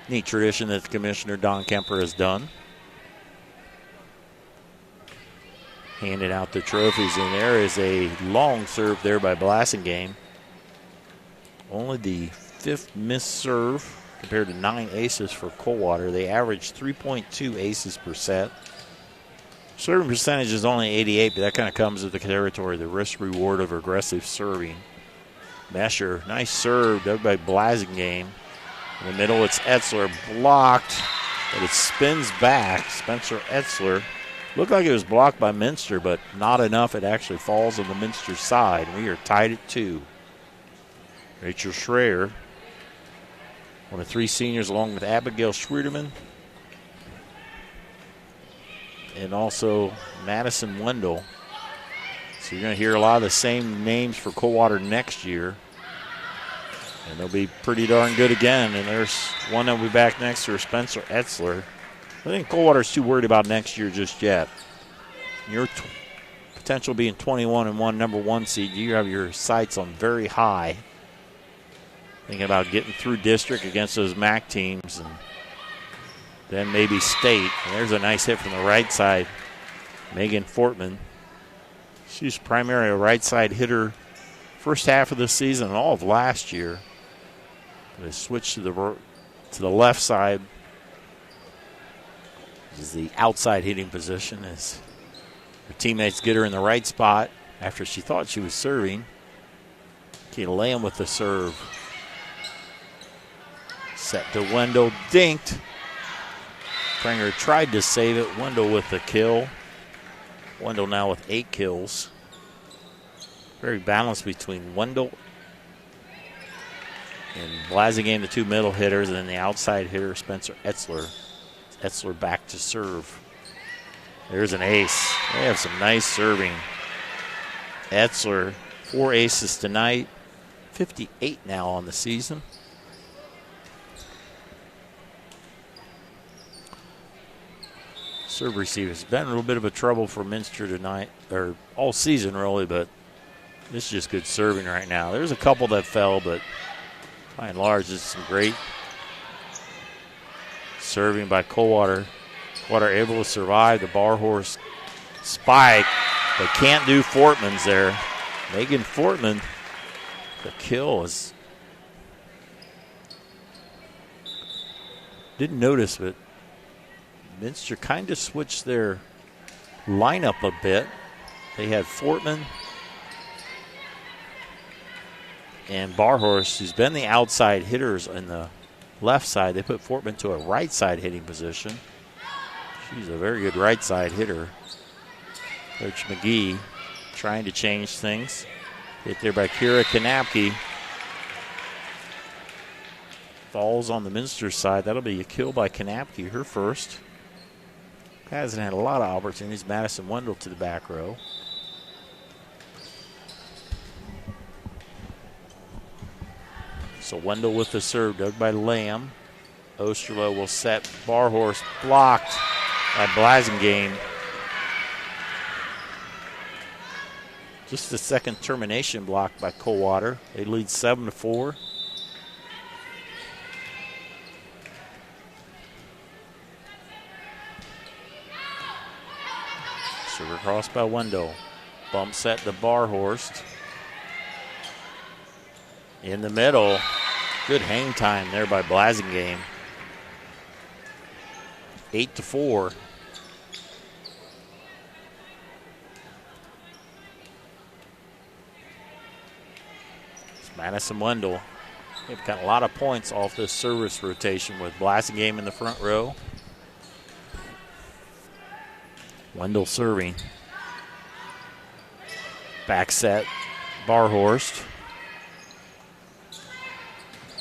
Neat tradition that Commissioner Don Kemper has done. Handing out the trophies, and there is a long serve there by Blasingame. Only the 5th missed serve compared to 9 aces for Coldwater. They average 3.2 aces per set. Serving percentage is only 88, but that kind of comes with the territory, the risk-reward of aggressive serving. Mesher, nice serve done by Blasingame. In the middle, it's Etzler blocked, but it spins back. Spencer Etzler. Looked like it was blocked by Minster, but not enough. It actually falls on the Minster side. We are tied at 2. Rachel Schreier One of 3 seniors along with Abigail Schruderman. And also Madison Wendell. So you're going to hear a lot of the same names for Coldwater next year. And they'll be pretty darn good again. And there's one that will be back next year, Spencer Etzler. I think Coldwater's too worried about next year just yet. Your potential being 21-1, number 1 seed, you have your sights on very high. Thinking about getting through district against those MAC teams and then maybe state. And there's a nice hit from the right side. Megan Fortman. She's primarily a right side hitter first half of the season and all of last year. They switched to the left side. This is the outside hitting position as her teammates get her in the right spot after she thought she was serving. Kayla Lamb with the serve. Set to Wendell, dinked. Pranger tried to save it. Wendell with the kill. Wendell now with 8 kills. Very balanced between Wendell and Blasingame, the 2 middle hitters, and then the outside hitter, Spencer Etzler. Etzler back to serve. There's an ace. They have some nice serving. Etzler, 4 aces tonight. 58 now on the season. Serve receive has been a little bit of a trouble for Minster tonight, or all season really, but this is just good serving right now. There's a couple that fell, but by and large, this is some great serving by Coldwater. Coldwater able to survive the bar horse spike, but can't do Fortman's there. Megan Fortman, the kill is, didn't notice, but Minster kind of switched their lineup a bit. They had Fortman and Barhorse, who's been the outside hitters in the left side. They put Fortman to a right side hitting position. She's a very good right side hitter. Coach McGee trying to change things. Hit there by Kira Kanapke. Falls on the Minster side. That'll be a kill by Kanapke, her first. Hasn't had a lot of opportunities. Madison Wendell to the back row. So Wendell with the serve, dug by Lamb. Osterloh will set. Barhorse blocked by Blasingame. Just the second termination block by Coldwater. They lead 7-4. Serve across by Wendell. Bump set to Barhorst. In the middle. Good hang time there by Blasingame. 8-4. It's Madison Wendell. They've got a lot of points off this service rotation with Blasingame in the front row. Wendell serving. Back set, Barhorst.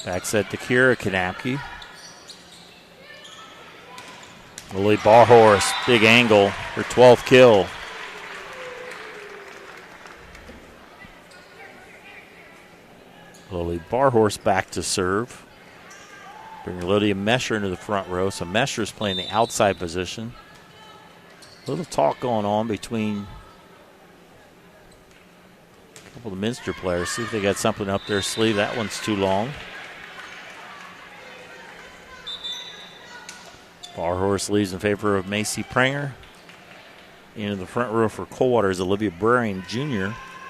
Back set to Kira Kanapke. Lily Barhorst, big angle, her 12th kill. Lily Barhorst back to serve. Bring Lydia Mesher into the front row. So Mesher's playing the outside position. A little talk going on between a couple of the Minster players. See if they got something up their sleeve. That one's too long. Barhorse leaves in favor of Macy Pranger. Into the front row for Coldwater is Olivia Brewing Jr.,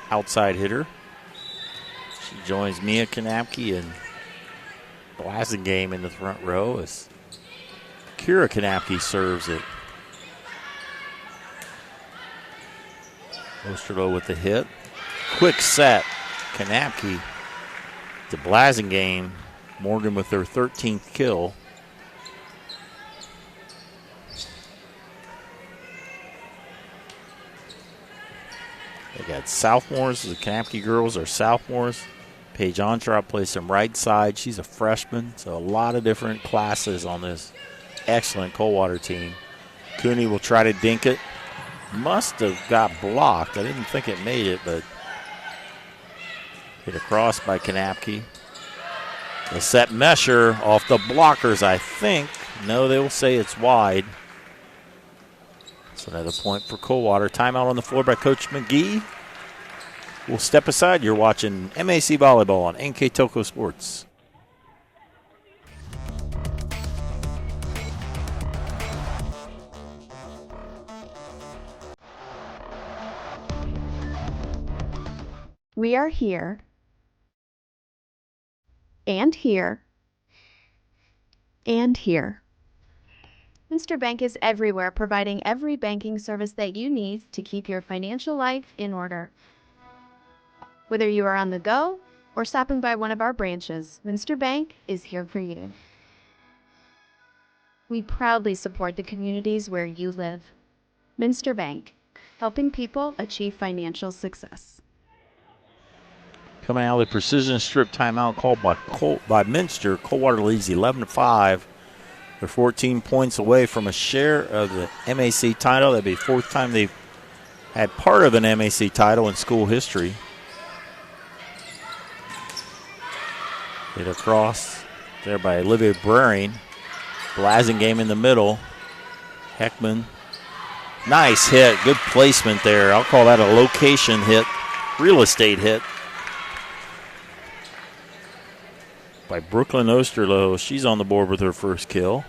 outside hitter. She joins Mia Kanapke and Blasingame in the front row as Kira Kanapke serves it. Osterloh with the hit. Quick set. Kanapke to Blasingame. Morgan with their 13th kill. They got sophomores. The Kanapke girls are sophomores. Paige Ontrop plays some right side. She's a freshman, so a lot of different classes on this excellent Coldwater team. Cooney will try to dink it. Must have got blocked. I didn't think it made it, but hit across by Kanapke. The set Mesher off the blockers, I think. No, they will say it's wide. It's another point for Coldwater. Timeout on the floor by Coach McGee. We'll step aside. You're watching MAC Volleyball on NK Toko Sports. We are here, and here, and here. Minster Bank is everywhere, providing every banking service that you need to keep your financial life in order. Whether you are on the go or stopping by one of our branches, Minster Bank is here for you. We proudly support the communities where you live. Minster Bank, helping people achieve financial success. Coming out of the precision strip timeout called by Minster, Coldwater leads 11-5. They're 14 points away from a share of the MAC title. That'd be the fourth time they've had part of an MAC title in school history. Hit across there by Olivia Brering. Blasingame in the middle. Heckman. Nice hit. Good placement there. I'll call that a location hit. Real estate hit. By Brooklyn Osterloh. She's on the board with her first kill.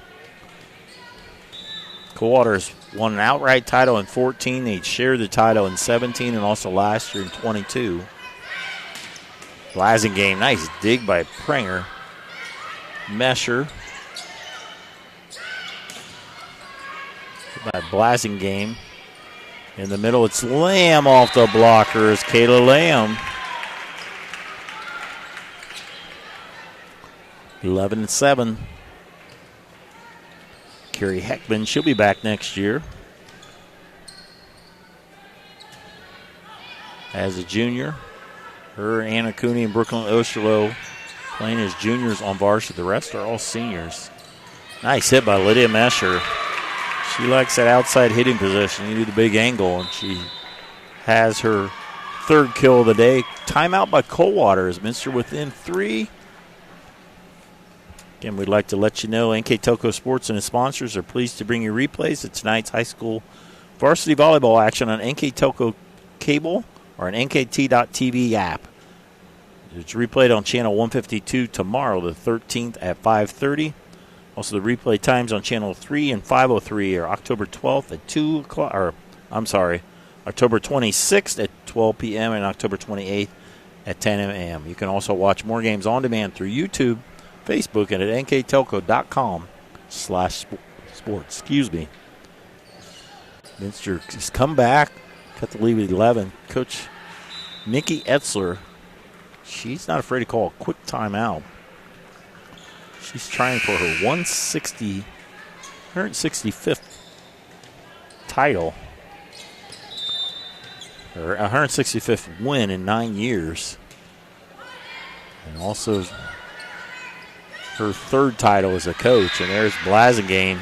Coldwater's won an outright title in 14. They shared the title in 17 and also last year in 22. Blasingame, nice dig by Prenger. Mesher. By Blasingame. In the middle, it's Lamb off the blockers. Kayla Lamb. 11-7. Carrie Heckman, she'll be back next year as a junior. Her, Anna Cooney, and Brooklyn Osterloh playing as juniors on varsity. The rest are all seniors. Nice hit by Lydia Mesher. She likes that outside hitting position. You do the big angle, and she has her third kill of the day. Timeout by Coldwater as Minster within 3. Again, we'd like to let you know NK Toko Sports and its sponsors are pleased to bring you replays of tonight's high school varsity volleyball action on NK Toko Cable or an NKT.TV app. It's replayed on channel 152 tomorrow, the 13th at 5:30. Also, the replay times on channel 3 and 503 are October 12th at 2 o'clock, or October 26th at 12 p.m. and October 28th at 10 a.m. You can also watch more games on demand through YouTube, Facebook, and at nktelco.com/sports. Minster has come back, cut the lead with 11. Coach Nikki Etzler, she's not afraid to call a quick timeout. She's trying for her 165th title, or 165th win in 9 years, and also her third title as a coach. And there's Blasingame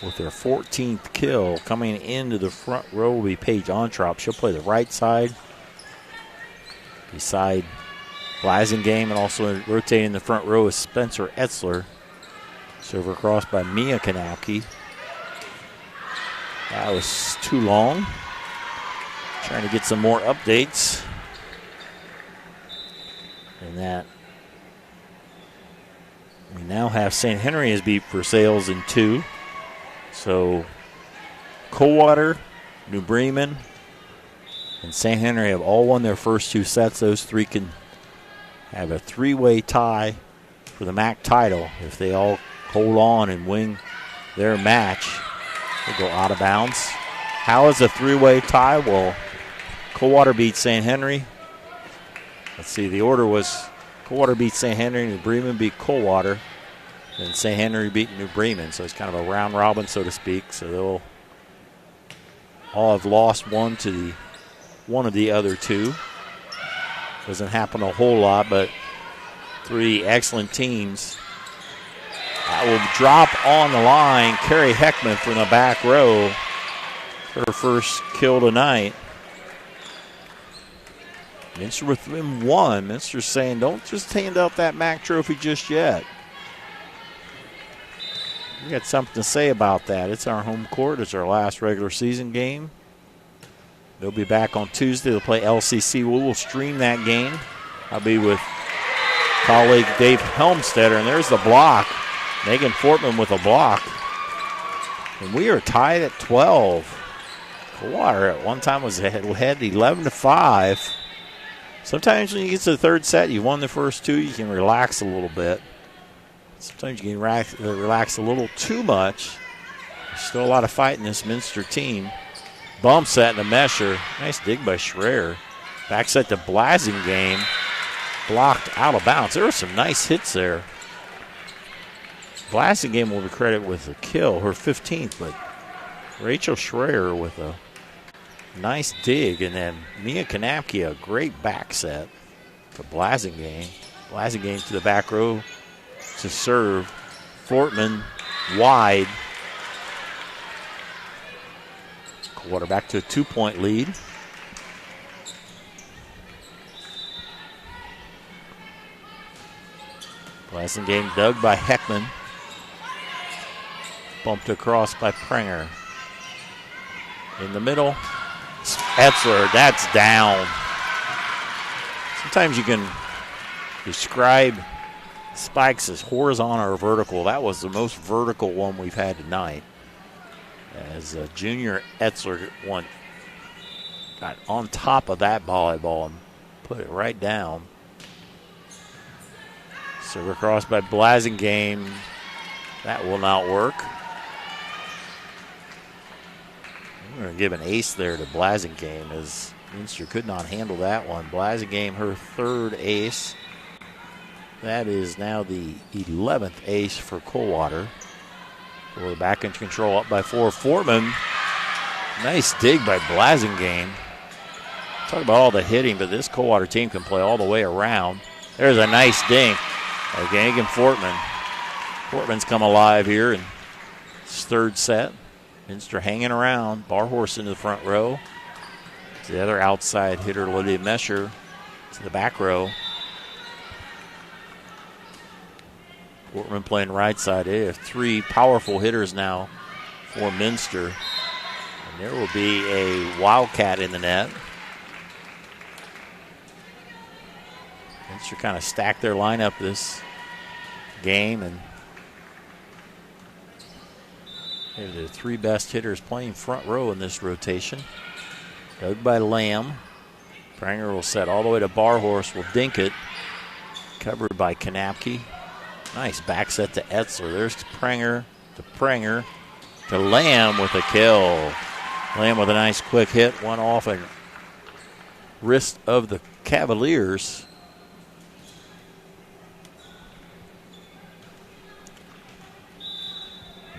with her 14th kill. Coming into the front row will be Paige Ontrop. She'll play the right side beside Blasingame, and also rotating the front row is Spencer Etzler. Serve across by Mia Kanapke. That was too long. Trying to get some more updates. And that we now have St. Henry as beat for sales in 2. So Coldwater, New Bremen, and St. Henry have all won their first 2 sets. Those 3 can have a 3-way tie for the MAC title. If they all hold on and win their match, they go out of bounds. How is a 3-way tie? Well, Coldwater beat St. Henry. Let's see, the order was Coldwater beat St. Henry, New Bremen beat Coldwater, and St. Henry beat New Bremen. So it's kind of a round robin, so to speak. So they'll all have lost one to one of the other 2. Doesn't happen a whole lot, but three excellent teams. That will drop on the line. Carrie Heckman from the back row. Her first kill tonight. Minster within one. Minster's saying, don't just hand out that MAC trophy just yet. We got something to say about that. It's our home court. It's our last regular season game. They'll be back on Tuesday. They'll play LCC. We will stream that game. I'll be with colleague Dave Helmstetter, and there's the block. Megan Fortman with a block. And we are tied at 12. Coldwater at one time was ahead 11-5. Sometimes when you get to the third set, you've won the first two, you can relax a little bit. Sometimes you can relax a little too much. There's still a lot of fight in this Minster team. Bump set in the mesher. Nice dig by Schreier. Back set to Blasingame. Blocked out of bounds. There were some nice hits there. Blasingame will be credited with a kill, her 15th, but Rachel Schreier with a nice dig, and then Mia Kanapke, a great back set for Blasingame. Blasingame to the back row to serve. Fortman wide. Coldwater back to a 2-point lead. Blasingame dug by Heckman. Bumped across by Prenger. In the middle, Etzler, that's down. Sometimes you can describe spikes as horizontal or vertical. That was the most vertical one we've had tonight. As Junior Etzler got on top of that volleyball and put it right down. Serve across by Blasingame. That will not work. I'm going to give an ace there to Blasingame as Minster could not handle that one. Blasingame, her third ace. That is now the 11th ace for Coldwater. We're back in control, up by 4. Fortman, nice dig by Blasingame. Talk about all the hitting, but this Coldwater team can play all the way around. There's a nice dink by Gagan Fortman. Fortman's come alive here in his third set. Minster hanging around. Barhorse into the front row. To the other outside hitter, Lydia Mesher, to the back row. Fortman playing right side. They have three powerful hitters now for Minster. And there will be a Wildcat in the net. Minster kind of stacked their lineup this game, and they're the three best hitters playing front row in this rotation. Dug by Lamb. Pranger will set all the way to Barhorse. Will dink it. Covered by Kanapke. Nice back set to Etzler. There's Pranger to Lamb with a kill. Lamb with a nice quick hit. One off a wrist of the Cavaliers.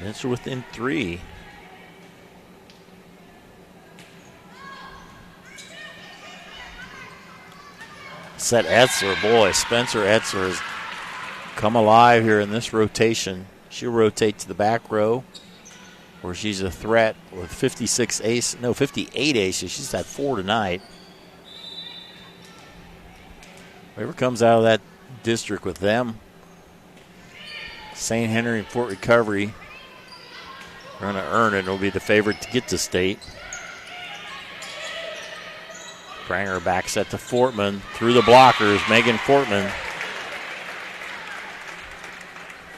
Minster within 3. Set Etzler. Boy, Spencer Etzler has come alive here in this rotation. She'll rotate to the back row where she's a threat with 58 aces. She's had 4 tonight. Whoever comes out of that district with them, St. Henry and Fort Recovery, are going to earn it and will be the favorite to get to state. Pranger back set to Fortman. Through the blockers, Megan Fortman.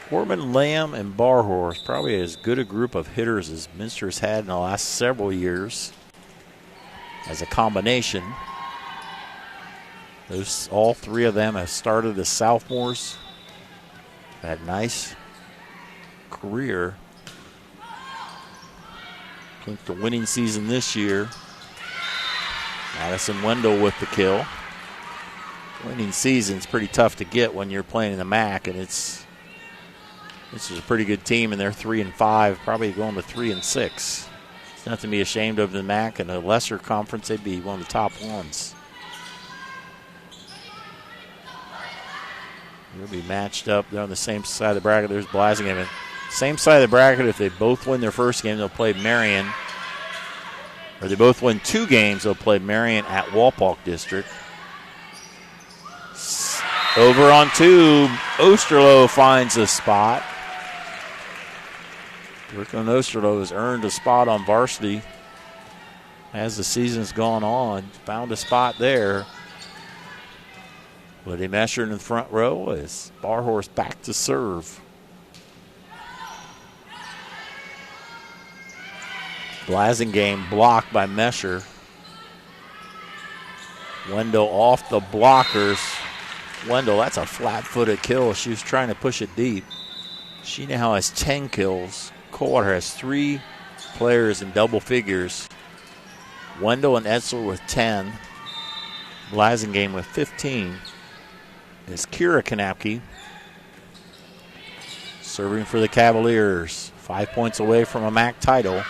Fortman, Lamb, and Barhorse, probably as good a group of hitters as Minster's had in the last several years as a combination. All three of them have started as sophomores. Had a nice career. I think the winning season this year. Madison Wendell with the kill. Winning season's pretty tough to get when you're playing in the MAC, and this is a pretty good team, and they're 3-5, probably going to 3-6. It's nothing to be ashamed of in the MAC. In a lesser conference, they'd be one of the top ones. They'll be matched up. They're on the same side of the bracket. There's Blasingame. Same side of the bracket. If they both win their first game, they'll play Marion. Or they both win 2 games, they'll play Marion at Walpock District. Over on 2, Osterlo finds a spot. Brooklyn Osterlo has earned a spot on varsity as the season's gone on. Found a spot there. Woody Mesher in the front row as Barhorse back to serve. Blasingame blocked by Mesher. Wendell off the blockers. Wendell, that's a flat-footed kill. She was trying to push it deep. She now has 10 kills. Coldwater has 3 players in double figures. Wendell and Etzler with 10. Blasingame with 15. Is Kira Kanapke serving for the Cavaliers. 5 points away from a MAC title.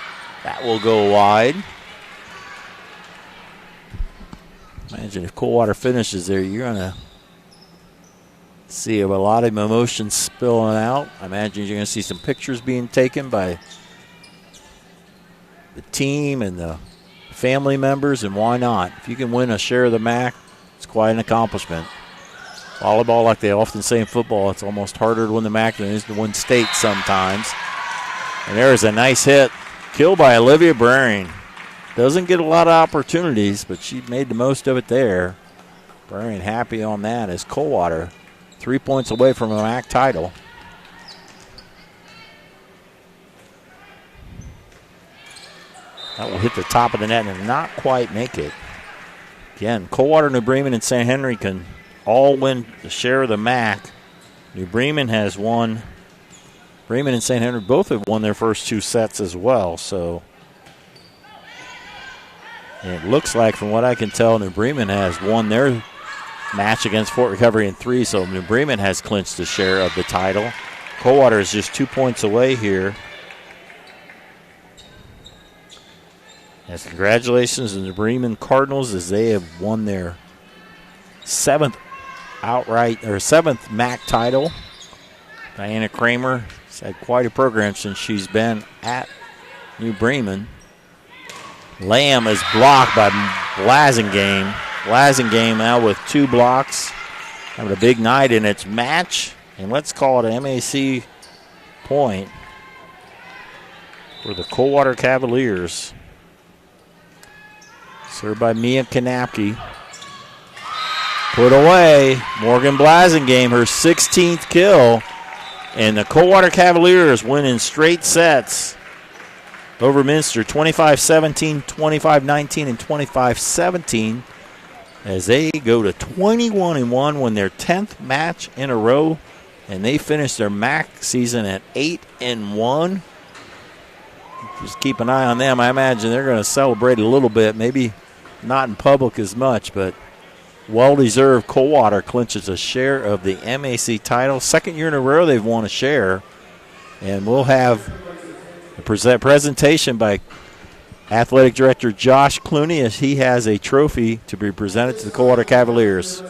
That will go wide. Imagine if Coldwater finishes there, you're going to see a lot of emotion spilling out. I imagine you're going to see some pictures being taken by the team and the family members, and why not? If you can win a share of the MAC, it's quite an accomplishment. Volleyball, like they often say in football, it's almost harder to win the MAC than it is to win state sometimes. And there is a nice hit. Kill by Olivia Brering. Doesn't get a lot of opportunities, but she made the most of it there. Brering happy on that as Coldwater 3 points away from a MAC title. That will hit the top of the net and not quite make it. Again, Coldwater, New Bremen, and St. Henry can all win the share of the MAC. New Bremen has won. Bremen and St. Henry both have won their first 2 sets as well. So it looks like, from what I can tell, New Bremen has won their match against Fort Recovery in 3. So New Bremen has clinched a share of the title. Coldwater is just 2 points away here. Yes, congratulations to the Bremen Cardinals as they have won their 7th MAC title. Diana Kramer has had quite a program since she's been at New Bremen. Lamb is blocked by Blasingame. Blasingame now with 2 blocks. Having a big night in its match. And let's call it an MAC point for the Coldwater Cavaliers. Served by Mia Kanapke. Put away. Morgan Blasingame, her 16th kill. And the Coldwater Cavaliers win in straight sets over Minster, 25-17, 25-19, and 25-17, as they go to 21-1, win their 10th match in a row, and they finish their MAC season at 8-1. Just keep an eye on them. I imagine they're going to celebrate a little bit, maybe not in public as much, but well-deserved. Coldwater clinches a share of the MAC title. 2nd year in a row they've won a share. And we'll have a presentation by Athletic Director Josh Clooney as he has a trophy to be presented to the Coldwater Cavaliers.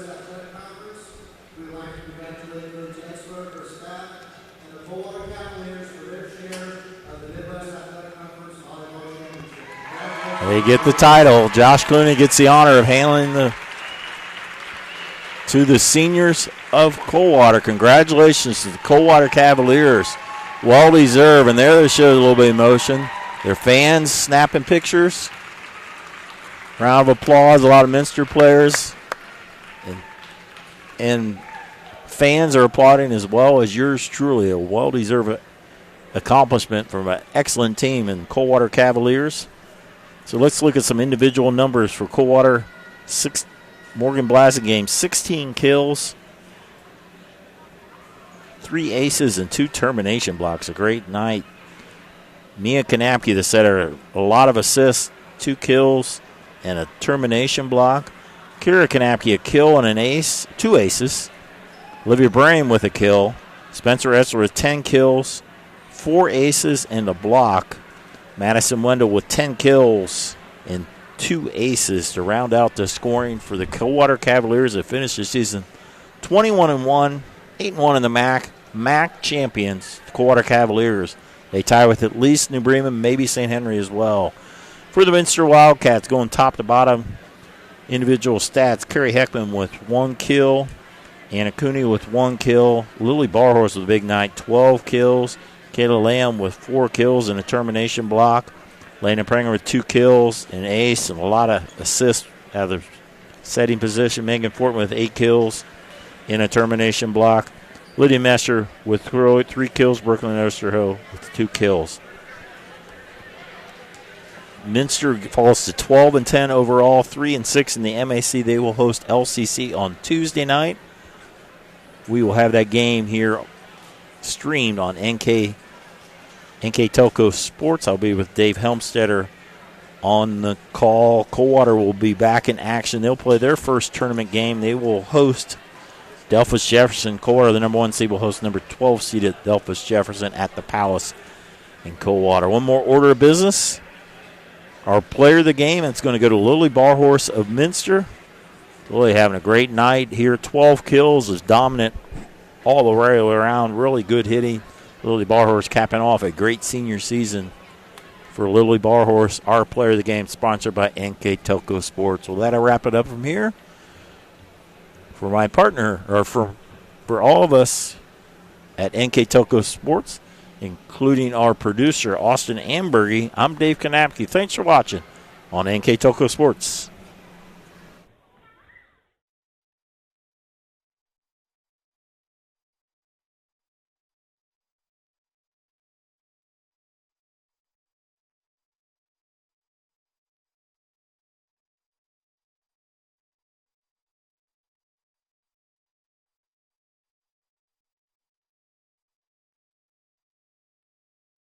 They get the title. Josh Clooney gets the honor of handling to the seniors of Coldwater. Congratulations to the Coldwater Cavaliers. Well deserved, and there they showed a little bit of emotion. Their fans snapping pictures. Round of applause, a lot of Minster players. And fans are applauding as well as yours truly. A well-deserved accomplishment from an excellent team in Coldwater Cavaliers. So let's look at some individual numbers for Coldwater. Morgan Blasingame, 16 kills, 3 aces, and 2 termination blocks. A great night. Mia Kanapke, the setter, a lot of assists, 2 kills, and a termination block. Kira Kanapke, a kill and an ace, 2 aces. Olivia Brame with a kill. Spencer Etzler with 10 kills, 4 aces, and a block. Madison Wendell with 10 kills and 2 aces to round out the scoring for the Coldwater Cavaliers that finished the season 21-1. 8-1 in the MAC. MAC champions, the Coldwater Cavaliers. They tie with at least New Bremen, maybe St. Henry as well. For the Minster Wildcats, going top to bottom, individual stats. Kerry Heckman with 1 kill. Anna Cooney with 1 kill. Lily Barhorse with a big night, 12 kills. Kayla Lamb with 4 kills and a termination block. Lena Pranger with 2 kills, an ace, and a lot of assists out of the setting position. Megan Fortman with 8 kills in a termination block. Lydia Messer with 3 kills. Brooklyn Osterho with 2 kills. Minster falls to 12-10 overall, 3-6 in the MAC. They will host LCC on Tuesday night. We will have that game here streamed on NK Telco Sports. I'll be with Dave Helmstetter on the call. Coldwater will be back in action. They'll play their first tournament game. They will host Delphus Jefferson. Coldwater, the number 1 seed, will host number 12 seeded Delphus Jefferson at the Palace in Coldwater. One more order of business. Our player of the game, it's going to go to Lily Barhorse of Minster. Lily having a great night here. 12 kills, is dominant all the way around. Really good hitting. Lily Barhorse capping off a great senior season for Lily Barhorse. Our player of the game, sponsored by NK Telco Sports. Well, that'll wrap it up from here. For my partner, or for all of us at NK Telco Sports, including our producer, Austin Ambergy, I'm Dave Kanapke. Thanks for watching on NK Telco Sports.